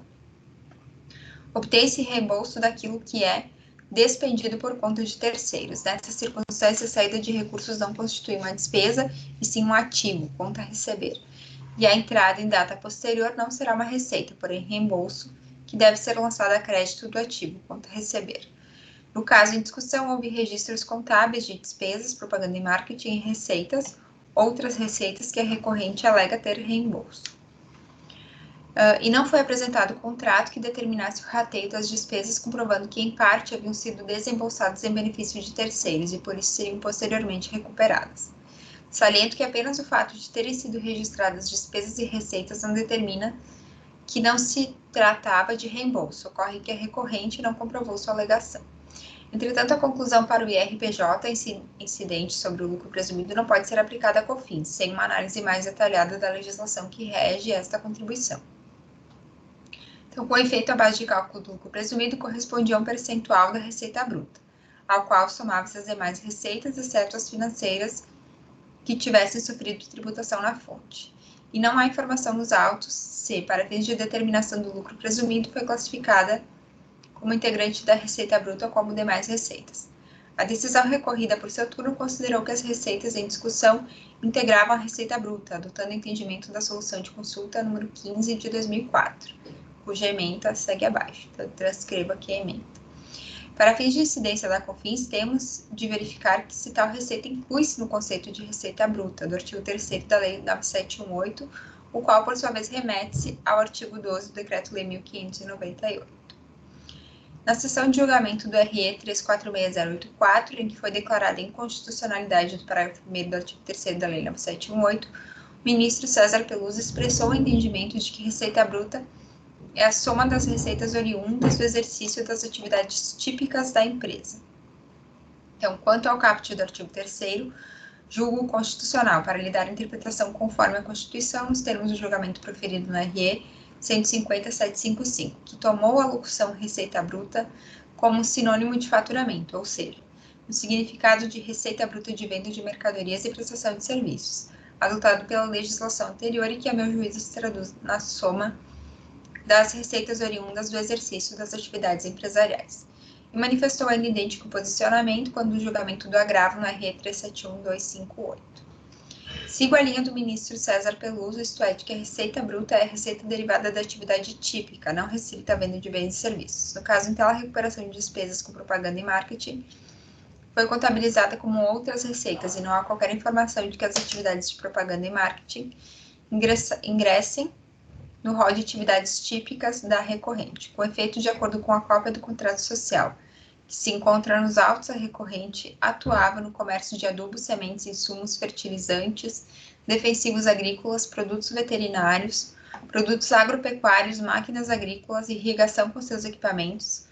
Obtém-se reembolso daquilo que é despendido por conta de terceiros. Nessa circunstância, a saída de recursos não constitui uma despesa, e sim um ativo, conta a receber. E a entrada em data posterior não será uma receita, porém reembolso, que deve ser lançado a crédito do ativo, conta a receber. No caso em discussão, houve registros contábeis de despesas, propaganda e marketing e receitas, outras receitas que a recorrente alega ter reembolso. E não foi apresentado contrato que determinasse o rateio das despesas, comprovando que, em parte, haviam sido desembolsadas em benefício de terceiros e, por isso, seriam posteriormente recuperadas. Saliento que apenas o fato de terem sido registradas despesas e receitas não determina que não se tratava de reembolso. Ocorre que a recorrente não comprovou sua alegação. Entretanto, a conclusão para o IRPJ incidente sobre o lucro presumido não pode ser aplicada a COFINS, sem uma análise mais detalhada da legislação que rege esta contribuição. Então, com efeito, a base de cálculo do lucro presumido correspondia a um percentual da receita bruta, ao qual somavam-se as demais receitas, exceto as financeiras que tivessem sofrido tributação na fonte. E não há informação nos autos se, para fins de determinação do lucro presumido, foi classificada como integrante da receita bruta ou como demais receitas. A decisão recorrida por seu turno considerou que as receitas em discussão integravam a receita bruta, adotando o entendimento da solução de consulta número 15 de 2004, cuja ementa segue abaixo. Então, transcrevo aqui a ementa. Para fins de incidência da COFINS, temos de verificar que se tal receita inclui-se no conceito de receita bruta, do artigo 3º da Lei 9718, o qual, por sua vez, remete-se ao artigo 12 do Decreto-Lei 1598. Na sessão de julgamento do RE 346084, em que foi declarada a inconstitucionalidade do parágrafo 1º do artigo 3º da Lei 9718, o ministro César Peluso expressou o entendimento de que receita bruta é a soma das receitas oriundas do exercício das atividades típicas da empresa. Então, quanto ao caput do artigo 3º, julgo constitucional para lhe dar interpretação conforme a Constituição, nos termos do julgamento proferido no RE 150.755, que tomou a locução receita bruta como sinônimo de faturamento, ou seja, no significado de receita bruta de venda de mercadorias e prestação de serviços, adotado pela legislação anterior e que, a meu juízo, se traduz na soma das receitas oriundas do exercício das atividades empresariais. E manifestou ainda idêntico posicionamento quando o julgamento do agravo no RE 371258. Sigo a linha do ministro César Peluso, isto é, de que a receita bruta é a receita derivada da atividade típica, não restrita à venda de bens e serviços. No caso, então, a recuperação de despesas com propaganda e marketing foi contabilizada como outras receitas e não há qualquer informação de que as atividades de propaganda e marketing ingressem no rol de atividades típicas da recorrente, com efeito de acordo com a cópia do contrato social, que se encontra nos autos a recorrente, atuava no comércio de adubos, sementes, insumos, fertilizantes, defensivos agrícolas, produtos veterinários, produtos agropecuários, máquinas agrícolas, irrigação com seus equipamentos,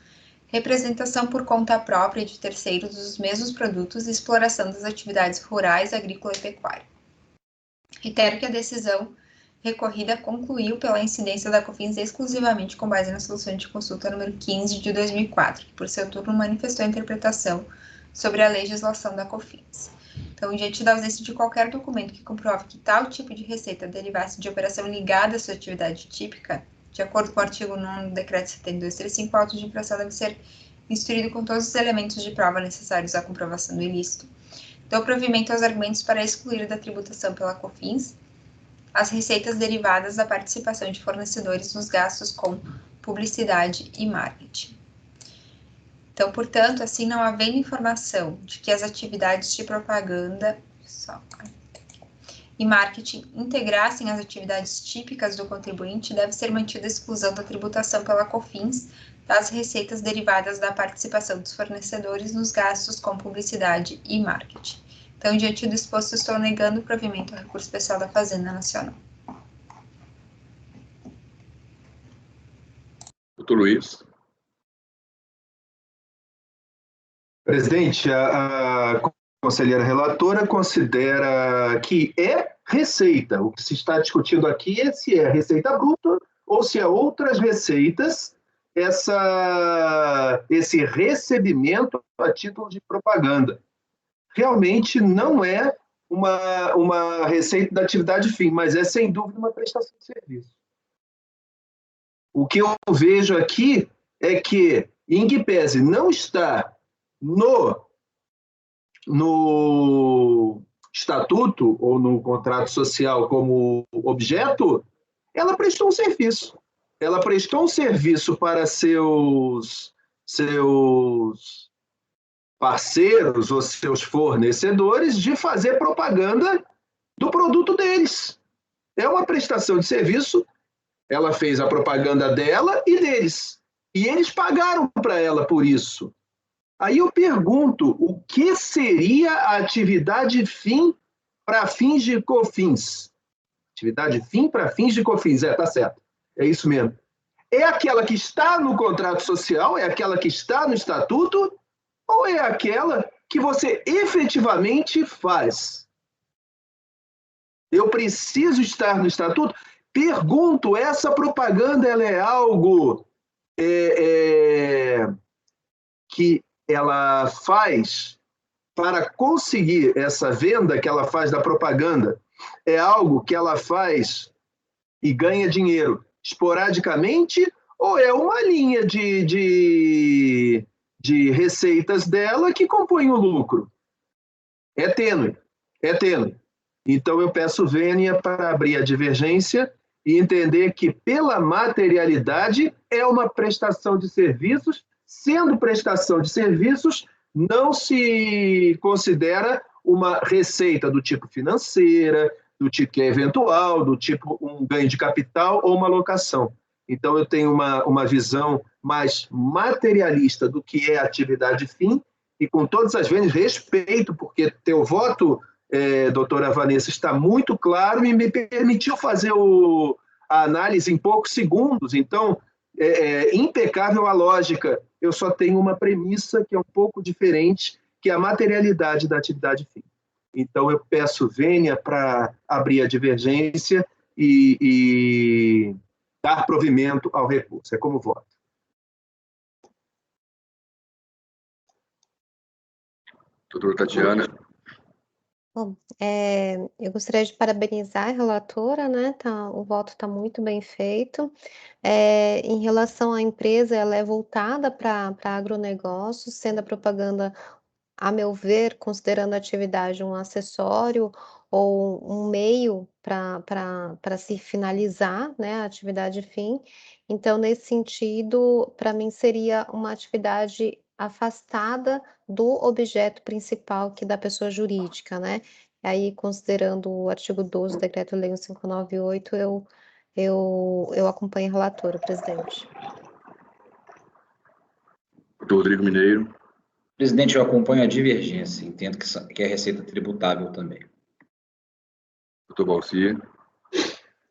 representação por conta própria de terceiros dos mesmos produtos e exploração das atividades rurais, agrícola e pecuária. Reitero que a decisão recorrida concluiu pela incidência da COFINS exclusivamente com base na solução de consulta número 15 de 2004, que por seu turno manifestou a interpretação sobre a legislação da COFINS. Então, diante da ausência de qualquer documento que comprove que tal tipo de receita derivasse de operação ligada à sua atividade típica, de acordo com o artigo 9 do Decreto 7235, o auto de infração deve ser instruído com todos os elementos de prova necessários à comprovação do ilícito. Dou provimento aos argumentos para excluir da tributação pela COFINS as receitas derivadas da participação de fornecedores nos gastos com publicidade e marketing. Então, portanto, assim, não havendo informação de que as atividades de propaganda e marketing integrassem as atividades típicas do contribuinte, deve ser mantida a exclusão da tributação pela COFINS das receitas derivadas da participação dos fornecedores nos gastos com publicidade e marketing. Então, diante do exposto, estou negando o provimento ao recurso especial da Fazenda Nacional. Doutor Luiz. Presidente, a conselheira relatora considera que é receita. O que se está discutindo aqui é se é receita bruta ou se é outras receitas, esse recebimento a título de propaganda. Realmente não é uma receita da atividade fim, mas é, sem dúvida, uma prestação de serviço. O que eu vejo aqui é que, em que pese não está no estatuto ou no contrato social como objeto, ela prestou um serviço. Ela prestou um serviço para seus parceiros ou seus fornecedores de fazer propaganda do produto deles. É uma prestação de serviço, ela fez a propaganda dela e deles. E eles pagaram para ela por isso. Aí eu pergunto, o que seria a atividade fim para fins de COFINS? Atividade fim para fins de COFINS, tá certo. É isso mesmo. É aquela que está no contrato social, é aquela que está no estatuto, ou é aquela que você efetivamente faz? Eu preciso estar no estatuto? Pergunto, essa propaganda ela é algo que ela faz para conseguir essa venda que ela faz da propaganda? É algo que ela faz e ganha dinheiro esporadicamente, ou é uma linha de receitas dela que compõe o lucro? É tênue, é tênue. Então eu peço vênia para abrir a divergência e entender que, pela materialidade, é uma prestação de serviços. Sendo prestação de serviços, não se considera uma receita do tipo financeira, do tipo que é eventual, do tipo um ganho de capital ou uma alocação. Então, eu tenho uma visão mais materialista do que é a atividade fim, e com todas as vezes respeito, porque teu voto, doutora Vanessa, está muito claro e me permitiu fazer a análise em poucos segundos. Então, impecável a lógica. Eu só tenho uma premissa que é um pouco diferente, que é a materialidade da atividade fim. Então, eu peço vênia para abrir a divergência e dar provimento ao recurso. É como voto. Doutora Tatiana. Bom, eu gostaria de parabenizar a relatora, né? O voto está muito bem feito. Em relação à empresa, ela é voltada para agronegócios, sendo a propaganda, a meu ver, considerando a atividade um acessório ou um meio para se finalizar, né, a atividade fim. Então, nesse sentido, para mim seria uma atividade afastada do objeto principal, que é da pessoa jurídica, né? Aí, considerando o artigo 12 do Decreto-Lei 1598, eu acompanho a relatora, presidente. Doutor Rodrigo Mineiro. Presidente, eu acompanho a divergência, entendo que é receita tributável também. Doutor Balcia.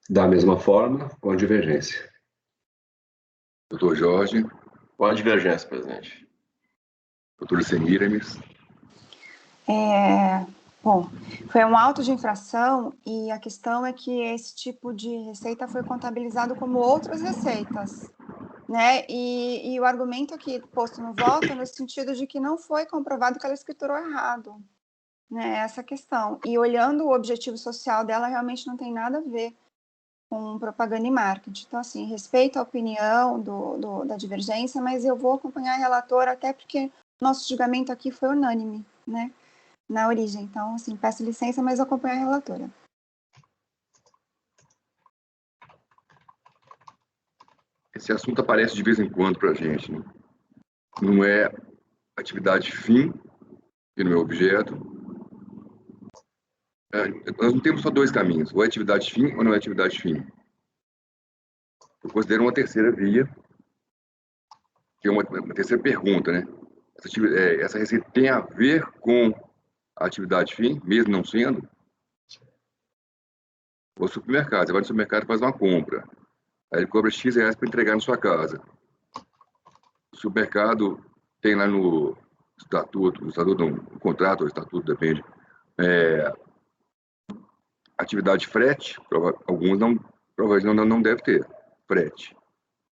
Da mesma forma, com a divergência. Doutor Jorge. Com a divergência, presidente. Doutora Semiramis. Bom, foi um auto de infração e a questão é que esse tipo de receita foi contabilizado como outras receitas, né? E o argumento aqui posto no voto é no sentido de que não foi comprovado que ela escriturou errado, né? Essa questão. E olhando o objetivo social dela, realmente não tem nada a ver com propaganda e marketing. Então, assim, respeito a opinião da divergência, mas eu vou acompanhar a relatora, até porque nosso julgamento aqui foi unânime, né? Na origem. Então, assim, peço licença, mas acompanho a relatora. Esse assunto aparece de vez em quando para a gente, né? Não é atividade fim, que não é objeto. Nós não temos só dois caminhos, ou é atividade fim ou não é atividade fim. Eu considero uma terceira via, que é uma terceira pergunta, né? Essa receita tem a ver com a atividade fim, mesmo não sendo? O supermercado, você vai no supermercado e faz uma compra. Aí ele cobra X reais para entregar na sua casa. O supermercado tem lá no estatuto não, no contrato ou estatuto, depende, atividade frete, alguns provavelmente não deve ter frete.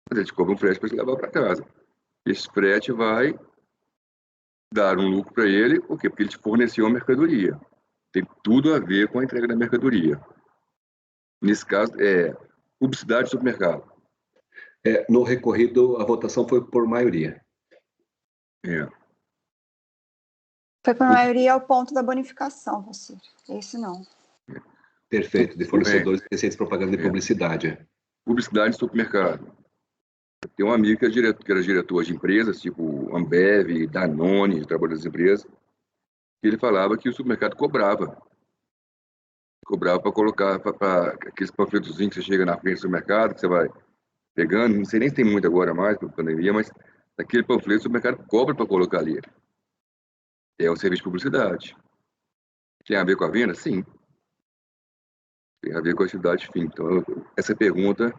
Mas eles cobram um frete para você levar para casa. Esse frete vai dar um lucro para ele, por quê? Porque ele te forneceu a mercadoria. Tem tudo a ver com a entrega da mercadoria. Nesse caso, publicidade do supermercado. No recorrido, a votação foi por maioria. Foi por maioria ao ponto da bonificação, você. Esse não. Perfeito, de fornecedores de receitas, propaganda e publicidade. Publicidade do supermercado. Tem um amigo que era diretor de empresas, tipo Ambev, Danone, trabalho das empresas, e ele falava que o supermercado cobrava. Cobrava para colocar para aqueles panfletozinhos que você chega na frente do supermercado, que você vai pegando, não sei nem se tem muito agora mais, por pandemia, mas aquele panfleto o supermercado cobra para colocar ali. É um serviço de publicidade. Tem a ver com a venda? Sim. Tem a ver com a atividade fim. Então, essa pergunta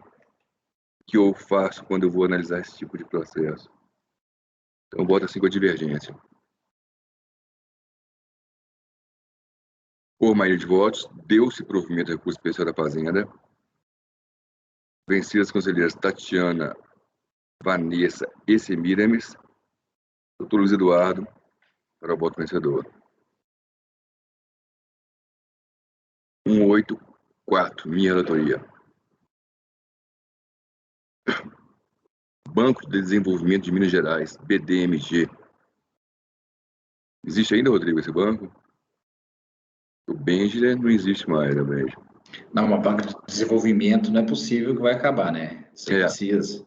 que eu faço quando eu vou analisar esse tipo de processo. Então, eu boto assim com a divergência. Por maioria de votos, deu-se provimento ao recurso especial da Fazenda. Vencidas as conselheiras Tatiana, Vanessa e Semiramis. Doutor Luiz Eduardo, para o voto vencedor. 184, minha relatoria. Banco de Desenvolvimento de Minas Gerais, BDMG. Existe ainda, Rodrigo, esse banco? O Benji não existe mais, né, Benji? Não, uma banca de desenvolvimento não é possível que vai acabar, né? Você precisa.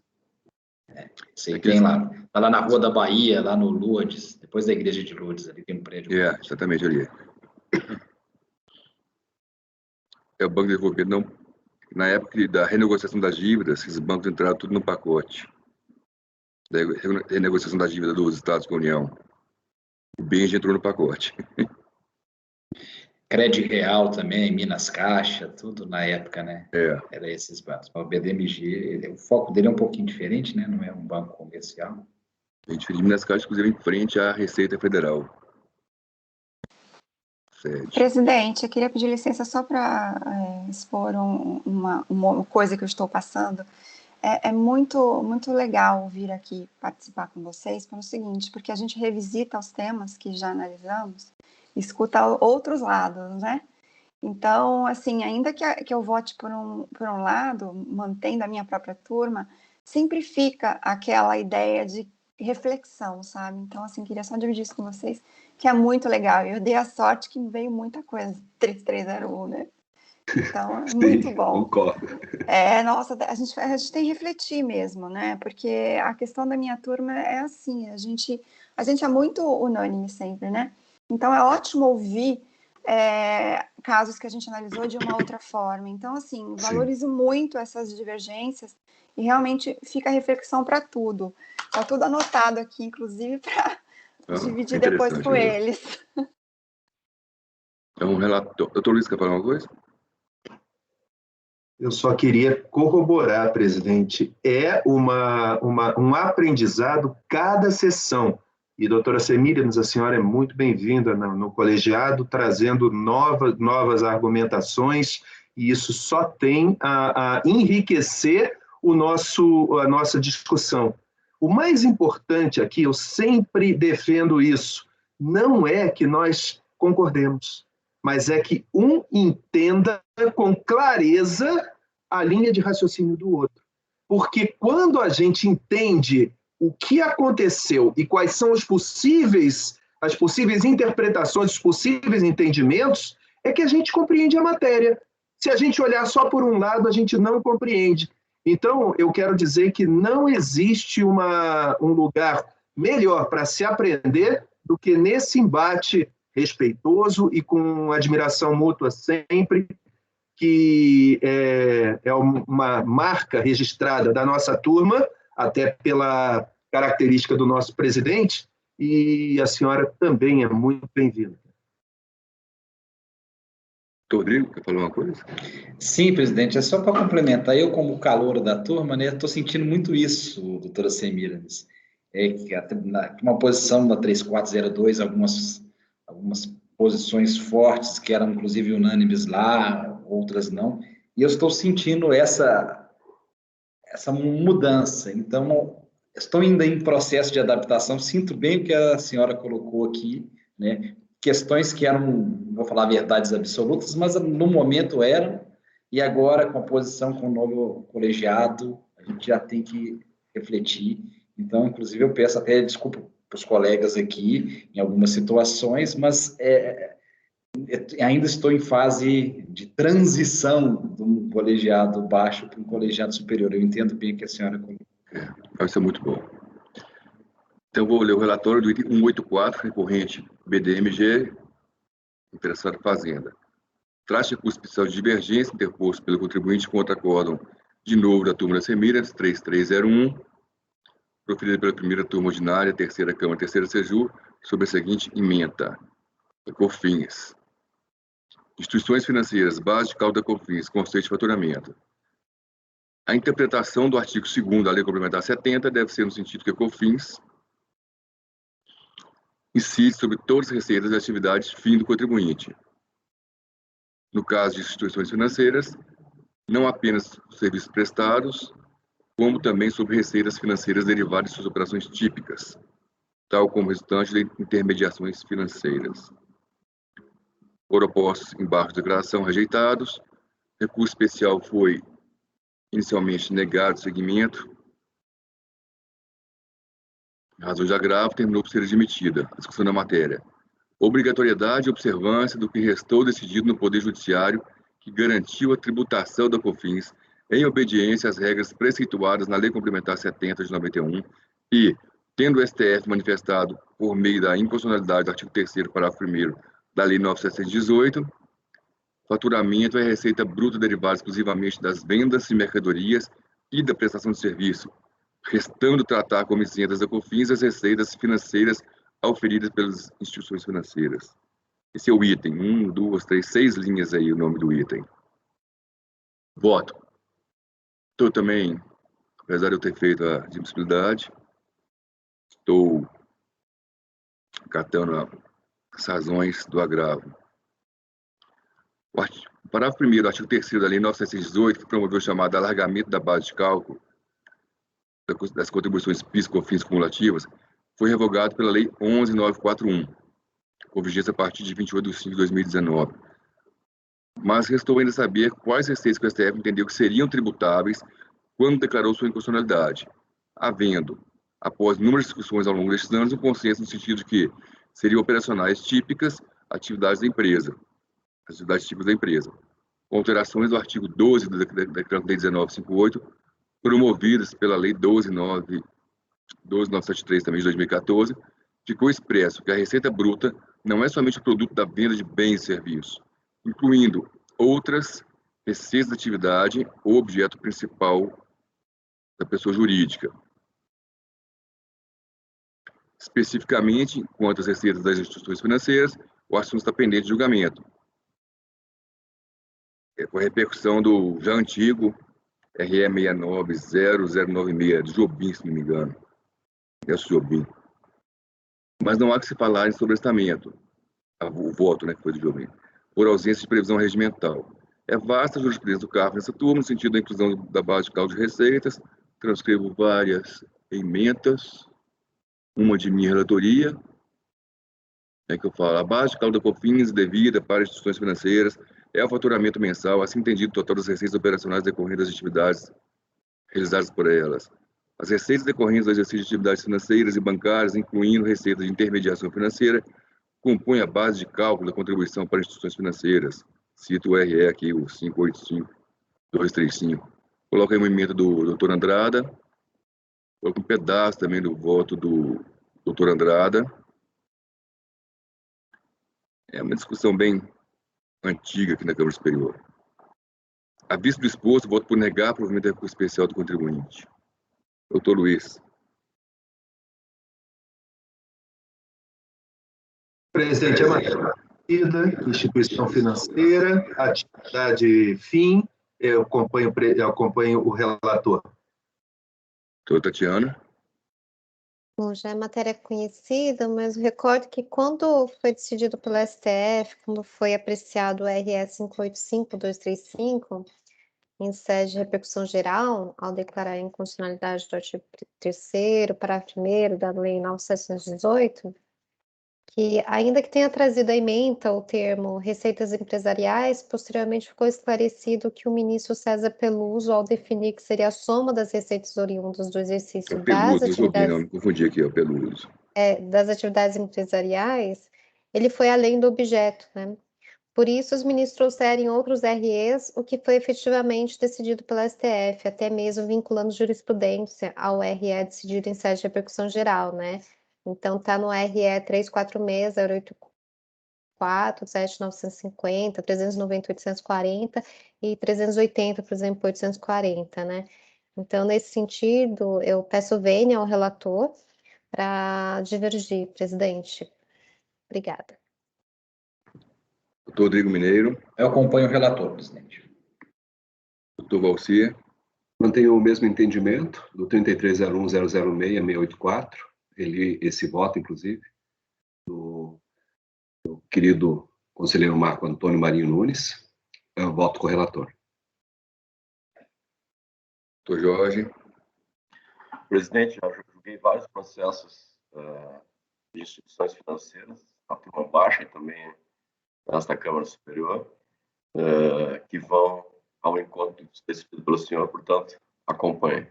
Você tem lá. Está lá na Rua da Bahia, lá no Lourdes, depois da igreja de Lourdes, ali tem um prédio. Exatamente ali. É o Banco de Desenvolvimento, não. Na época da renegociação das dívidas, esses bancos entraram tudo no pacote. Da renegociação das dívidas dos estados com a União. O Benji entrou no pacote. Crédito Real também, Minas Caixa, tudo na época, né? Era esses bancos. O BDMG, o foco dele é um pouquinho diferente, né? Não é um banco comercial. A gente fez Minas Caixa, inclusive, em frente à Receita Federal. Presidente, eu queria pedir licença só para expor uma coisa que eu estou passando. É muito, muito legal vir aqui participar com vocês pelo seguinte, porque a gente revisita os temas que já analisamos, escuta outros lados, né? Então, assim, ainda que eu vote por um lado, mantendo a minha própria turma, sempre fica aquela ideia de reflexão, sabe? Então, assim, queria só dividir isso com vocês, que é muito legal. Eu dei a sorte que veio muita coisa, 3301, né? Então, é muito bom. Concordo. Nossa, a gente tem que refletir mesmo, né? Porque a questão da minha turma é assim, a gente é muito unânime sempre, né? Então, é ótimo ouvir casos que a gente analisou de uma outra forma. Então, assim, valorizo muito essas divergências e realmente fica a reflexão para tudo. Está tudo anotado aqui, inclusive, para dividir depois com eles. É um relatório. Doutor Luiz, quer falar uma coisa? Eu só queria corroborar, presidente, é um aprendizado cada sessão. E, doutora Semíramis, a senhora é muito bem-vinda no colegiado, trazendo novas argumentações, e isso só tem a enriquecer a nossa discussão. O mais importante aqui, eu sempre defendo isso, não é que nós concordemos, mas é que um entenda com clareza a linha de raciocínio do outro. Porque quando a gente entende o que aconteceu e quais são as possíveis interpretações, os possíveis entendimentos, é que a gente compreende a matéria. Se a gente olhar só por um lado, a gente não compreende. Então, eu quero dizer que não existe um lugar melhor para se aprender do que nesse embate respeitoso e com admiração mútua sempre, que é uma marca registrada da nossa turma, até pela característica do nosso presidente, e a senhora também é muito bem-vinda. Rodrigo, quer falar uma coisa? Sim, presidente, é só para complementar, eu como calouro da turma, né, estou sentindo muito isso, doutora Semíramis, que uma posição da 3402, algumas posições fortes, que eram inclusive unânimes lá, outras não, e eu estou sentindo essa mudança. Então, estou ainda em processo de adaptação, sinto bem o que a senhora colocou aqui, né? Questões que eram, não vou falar verdades absolutas, mas no momento eram, e agora, com a posição com o novo colegiado, a gente já tem que refletir. Então, inclusive, eu peço até desculpa para os colegas aqui, em algumas situações, mas ainda estou em fase de transição de um colegiado baixo para um colegiado superior. Eu entendo bem que a senhora colocou. Isso é muito bom. Então, vou ler o relatório do item 184, recorrente BDMG, interessado em Fazenda. Trate de recurso especial de divergência interposto pelo contribuinte contra acórdão de novo da turma da Semíramis, 3301, proferido pela primeira turma ordinária, terceira Câmara, terceira Sejur, sobre a seguinte ementa. COFINS. Instituições financeiras, base de cálculo da COFINS, conceito de faturamento. A interpretação do artigo 2º da Lei Complementar 70 deve ser no sentido que a COFINS incide sobre todas as receitas e atividades fim do contribuinte. No caso de instituições financeiras, não apenas serviços prestados, como também sobre receitas financeiras derivadas de suas operações típicas, tal como resultante de intermediações financeiras. Opostos embargos de declaração rejeitados, recurso especial foi inicialmente negado seguimento, razão de agravo terminou por ser admitida. A discussão da matéria. Obrigatoriedade e observância do que restou decidido no Poder Judiciário que garantiu a tributação da COFINS em obediência às regras preceituadas na Lei Complementar 70 de 91 e, tendo o STF manifestado por meio da inconstitucionalidade do artigo 3º, parágrafo 1º da Lei 9.718, faturamento é receita bruta derivada exclusivamente das vendas de mercadorias e da prestação de serviço, restando tratar como isentas da COFINS as receitas financeiras auferidas pelas instituições financeiras. Esse é o item. 1, 2, 3, 6 linhas aí o nome do item. Voto. Estou também, apesar de eu ter feito a admissibilidade, estou catando as razões do agravo. O parágrafo 1º do artigo 3º da Lei 9.718, que promoveu o chamado alargamento da base de cálculo das contribuições PIS/COFINS cumulativas, foi revogado pela Lei 11.941, com vigência a partir de 28 de 5 de 2019. Mas restou ainda saber quais receitas que o STF entendeu que seriam tributáveis quando declarou sua inconstitucionalidade, havendo, após inúmeras discussões ao longo destes anos, um consenso no sentido de que seriam operacionais típicas atividades da empresa, com alterações do artigo 12 do Decreto-Lei 19.58, promovidas pela Lei 12.973 também de 2014, ficou expresso que a receita bruta não é somente o produto da venda de bens e serviços, incluindo outras receitas da atividade ou objeto principal da pessoa jurídica. Especificamente, quanto às receitas das instituições financeiras, o assunto está pendente de julgamento. Com a repercussão do já antigo RE 690096, de Jobim, se não me engano. Jobim. Mas não há que se falar sobre estamento, o voto, né, que foi de Jobim, por ausência de previsão regimental. É vasta a jurisprudência do CARF nessa turma, no sentido da inclusão da base de cálculo de receitas. Transcrevo várias emendas, uma de minha relatoria, que eu falo, a base de cálculo da COFINS devida para instituições financeiras é o faturamento mensal, assim entendido, total das receitas operacionais decorrentes das atividades realizadas por elas. As receitas decorrentes do exercício de atividades financeiras e bancárias, incluindo receitas de intermediação financeira, compõem a base de cálculo da contribuição para instituições financeiras. Cito o RE aqui, o 585235. Coloco aí uma emenda do Dr. Andrada, coloco um pedaço também do voto do Dr. Andrada. É uma discussão bem antiga aqui na Câmara Superior. A vista do exposto, voto por negar provimento de recurso especial do contribuinte. Doutor Luiz. Presidente, é matéria instituição financeira, atividade fim, eu acompanho o relator. Doutora Tatiana. Bom, já é matéria conhecida, mas recordo que quando foi decidido pelo STF, quando foi apreciado o RS 585235, em sede de repercussão geral, ao declarar a inconstitucionalidade do artigo 3º, parágrafo 1º da Lei 9.718, que, ainda que tenha trazido à ementa o termo receitas empresariais, posteriormente ficou esclarecido que o ministro César Peluso, ao definir que seria a soma das receitas oriundas do exercício das atividades... Não, me confundi aqui, é o Peluso. Das atividades empresariais, ele foi além do objeto, né? Por isso, os ministros trouxeram outros REs, o que foi efetivamente decidido pela STF, até mesmo vinculando jurisprudência ao RE decidido em sede de repercussão geral, né? Então, está no RE 346, 084, 7950, 390, 840 e 380, por exemplo, 840, né? Então, nesse sentido, eu peço vênia ao relator para divergir, presidente. Obrigada. Doutor Rodrigo Mineiro. Eu acompanho o relator, presidente. Doutor Valcier. Mantenho o mesmo entendimento do 3301006684. Esse voto, inclusive, do querido conselheiro Marco Antônio Marinho Nunes, é o voto com o relator. Doutor Jorge. Presidente, já julguei vários processos de instituições financeiras, a turma baixa e também nesta Câmara Superior, que vão ao encontro específico pelo senhor, portanto, acompanhe.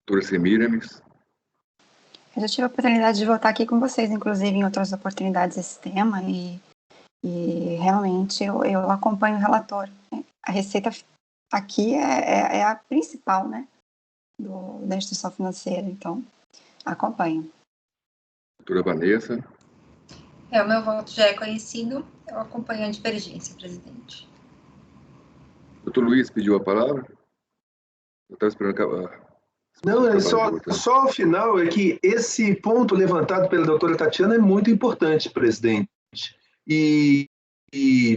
Doutora Semiramis. Eu já tive a oportunidade de votar aqui com vocês, inclusive em outras oportunidades, esse tema, e realmente eu acompanho o relator. A receita aqui é a principal, né, da instituição financeira, então acompanho. Doutora Vanessa. O meu voto já é conhecido, eu acompanho a divergência, presidente. Doutor Luiz pediu a palavra? Eu estava esperando acabar. Não, é só ao final, é que esse ponto levantado pela doutora Tatiana é muito importante, presidente. E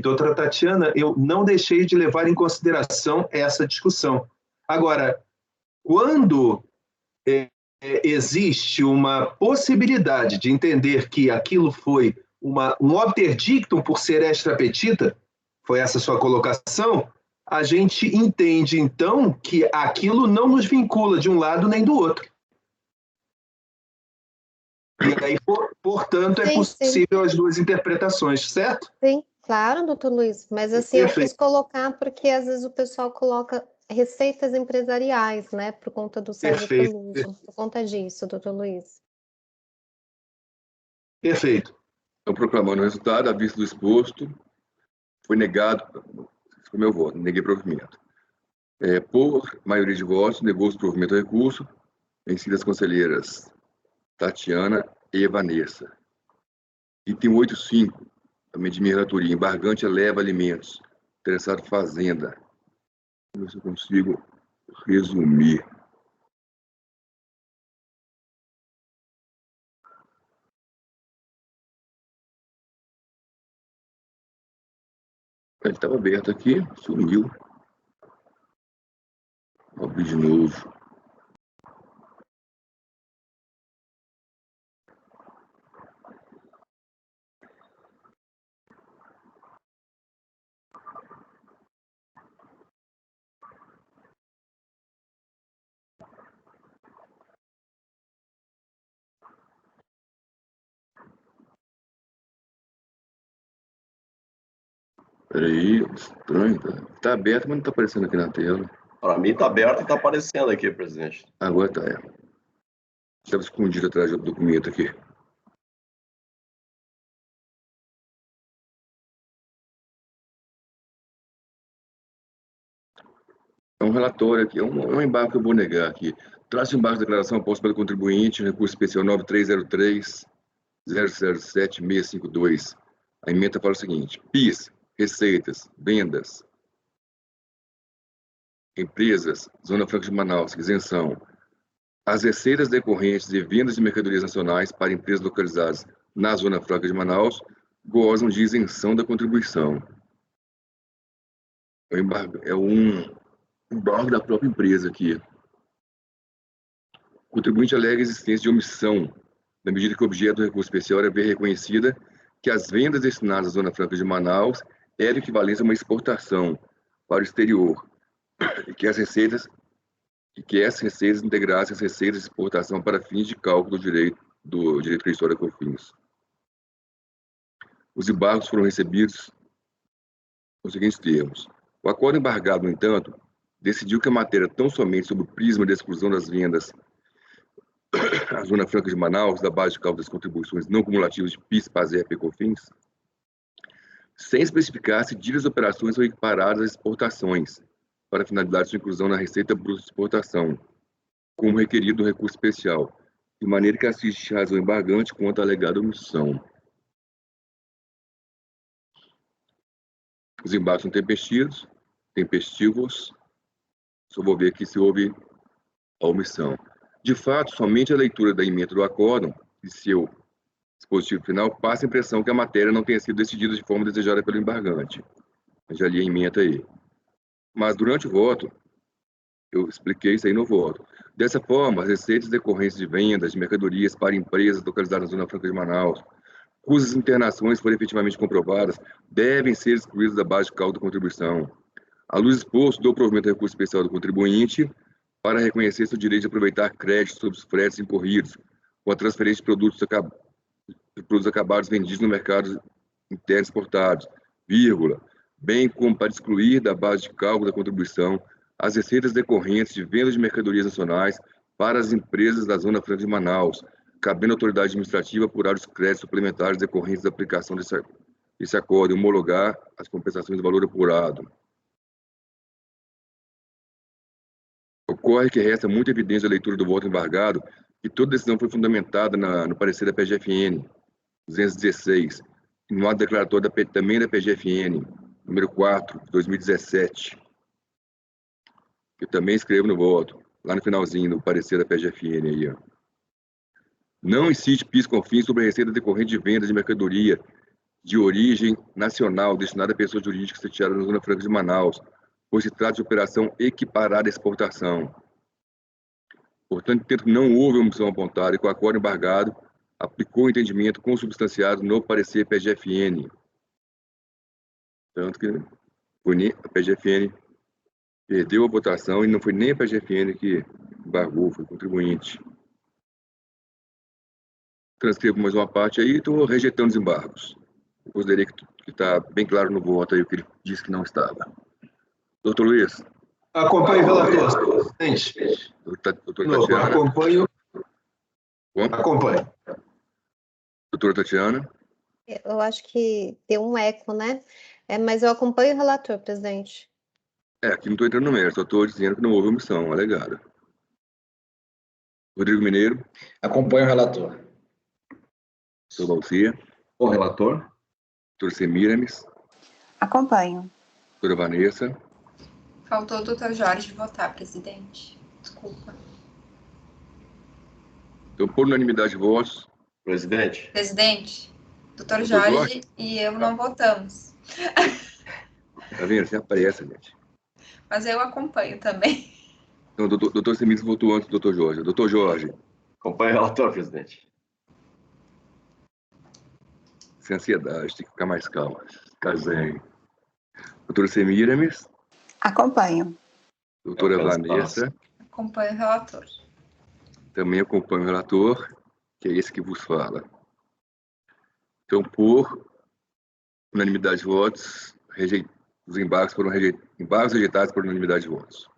doutora Tatiana, eu não deixei de levar em consideração essa discussão. Agora, quando existe uma possibilidade de entender que aquilo foi um obter dictum por ser extra petita, foi essa sua colocação, a gente entende, então, que aquilo não nos vincula de um lado nem do outro. E aí, portanto, é possível as duas interpretações, certo? Sim, claro, doutor Luiz, mas assim, eu quis colocar porque às vezes o pessoal coloca receitas empresariais, né, por conta do César Peluso, por conta disso, doutor Luiz. Perfeito. Então, proclamando o resultado, à vista do exposto, foi negado... Esse foi meu voto, neguei provimento. Por maioria de votos, negou-se o provimento do recurso, vencidas as conselheiras Tatiana e Vanessa. Item 8.5, também de minha relatoria. Embargante eleva alimentos. Interessado fazenda. Vamos ver se eu consigo resumir. Ele estava aberto aqui, sumiu. Vou abrir de novo. Peraí, estranho, tá aberto, mas não tá aparecendo aqui na tela. Para mim está aberto e está aparecendo aqui, presidente. Agora tá, é. Estava escondido atrás do documento aqui. É um relatório aqui, é um embargo que eu vou negar aqui. Traço de embargo de declaração posta pelo contribuinte, recurso especial 9303-007-652. A emenda fala o seguinte: PIS, receitas, vendas, empresas, Zona Franca de Manaus, isenção. As receitas decorrentes de vendas de mercadorias nacionais para empresas localizadas na Zona Franca de Manaus gozam de isenção da contribuição. É um embargo da própria empresa aqui. O contribuinte alega a existência de omissão, na medida que o objeto do recurso especial era ver reconhecida que as vendas destinadas à Zona Franca de Manaus eram equivalentes a uma exportação para o exterior, e que essas receitas integrassem as receitas de exportação para fins de cálculo do direito creditório da COFINS. Os embargos foram recebidos com os seguintes termos. O acordo embargado, no entanto, decidiu que a matéria tão somente sobre o prisma de exclusão das vendas à Zona Franca de Manaus, da base de cálculo das contribuições não cumulativas de PIS, PASEP e COFINS, sem especificar se ditas operações são equiparadas às exportações, para finalidade de sua inclusão na receita bruta de exportação, como requerido no recurso especial, de maneira que assiste razão embargante quanto à alegada omissão. Os embargos são tempestivos, só vou ver aqui se houve a omissão. De fato, somente a leitura da emenda do acórdão e seu dispositivo final passa a impressão que a matéria não tenha sido decidida de forma desejada pelo embargante. Eu já li a emenda aí. Mas durante o voto, eu expliquei isso aí no voto. Dessa forma, as receitas decorrentes de vendas de mercadorias para empresas localizadas na Zona Franca de Manaus, cujas internações forem efetivamente comprovadas, devem ser excluídas da base de cálculo da contribuição. À luz exposto, dou provimento ao recurso especial do contribuinte para reconhecer seu direito de aproveitar créditos sobre os fretes incorridos com a transferência de produtos acabados vendidos no mercado interno exportados, vírgula, bem como para excluir da base de cálculo da contribuição as receitas decorrentes de vendas de mercadorias nacionais para as empresas da Zona Franca de Manaus, cabendo à autoridade administrativa apurar os créditos suplementares decorrentes da aplicação desse acordo e homologar as compensações do valor apurado. Ocorre que resta muito evidente a leitura do voto embargado que toda decisão foi fundamentada no parecer da PGFN 216, no ato declaratório também da PGFN número 4, de 2017, que eu também escrevo no voto, lá no finalzinho do parecer da PGFN aí, ó. Não incide PIS/COFINS sobre a receita decorrente de venda de mercadoria de origem nacional destinada a pessoas jurídicas sitiadas na Zona Franca de Manaus, pois se trata de operação equiparada à exportação. Portanto, entendo que não houve omissão apontada e com o acordo embargado, aplicou o entendimento consubstanciado no parecer PGFN. Tanto que a PGFN perdeu a votação e não foi nem a PGFN que embargou, foi o contribuinte. Transcrevo mais uma parte aí e estou rejeitando os embargos. Eu considerei que está bem claro no voto aí o que ele disse que não estava. Doutor Luiz. Acompanhe o relator, presidente. Doutora Tatiana. Acompanho. Doutora Tatiana. Eu acho que deu um eco, né? Mas eu acompanho o relator, presidente. Aqui não estou entrando no mérito, só estou dizendo que não houve omissão alegada. Rodrigo Mineiro. Acompanho o relator. Doutor Valcia. O relator? Doutora Semiramis, Acompanho. doutora Vanessa, Faltou o doutor Jorge votar, presidente. Desculpa. então, por unanimidade de votos, Presidente, Presidente, doutor Doutor Jorge Jorge? e eu não votamos. tá vendo? Você aparece, gente. Mas eu acompanho também. Então, o doutor Semiramis votou antes do doutor Jorge. Doutor Jorge, acompanhe o relator, presidente. sem ansiedade, tem que ficar mais calma. Ficar zen. Doutora Semiramis, Acompanho. doutora Eu penso Vanessa, Acompanho o relator. também acompanho o relator, que é esse que vos fala. Então, por unanimidade de votos, os embargos foram embargos rejeitados por unanimidade de votos.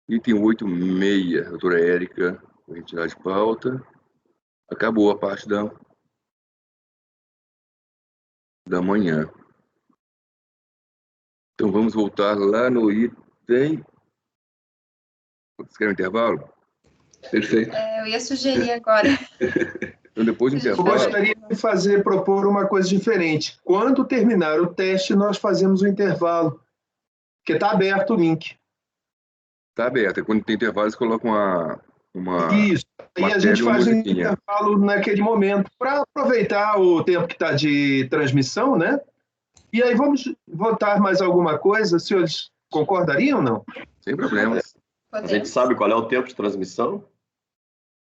Item 8.6, doutora Érica, vou retirar de pauta. Acabou a parte da manhã. Então, vamos voltar lá no item... Vocês querem um intervalo? Perfeito. Eu ia sugerir agora. Então, depois do Eu intervalo... gostaria de propor uma coisa diferente. Quando terminar o teste, nós fazemos o intervalo, porque está aberto o link. Está aberto. Quando tem intervalo, eles colocam uma Isso. Aí a gente faz um musiquinha. intervalo naquele momento para aproveitar o tempo que está de transmissão, né? E aí vamos votar mais alguma coisa? Os senhores concordariam ou não? Sem problemas. A gente sabe qual é o tempo de transmissão?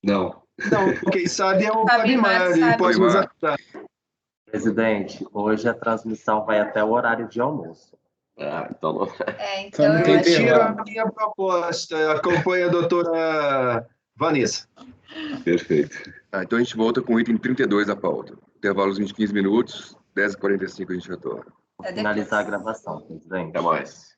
Não. Não, quem sabe é o Fabimar Fabimar, sabe. e pode nos Fabimar. ajudar. Presidente, hoje a transmissão vai até o horário de almoço. Então não. Então não eu tem acho tempo. Retiro a minha proposta. Acompanha a doutora Vanessa. Perfeito. Então, a gente volta com o item 32 da pauta. Intervalos de 15 minutos, 10h45 a gente retorna. Vou finalizar a gravação, presidente. Até mais.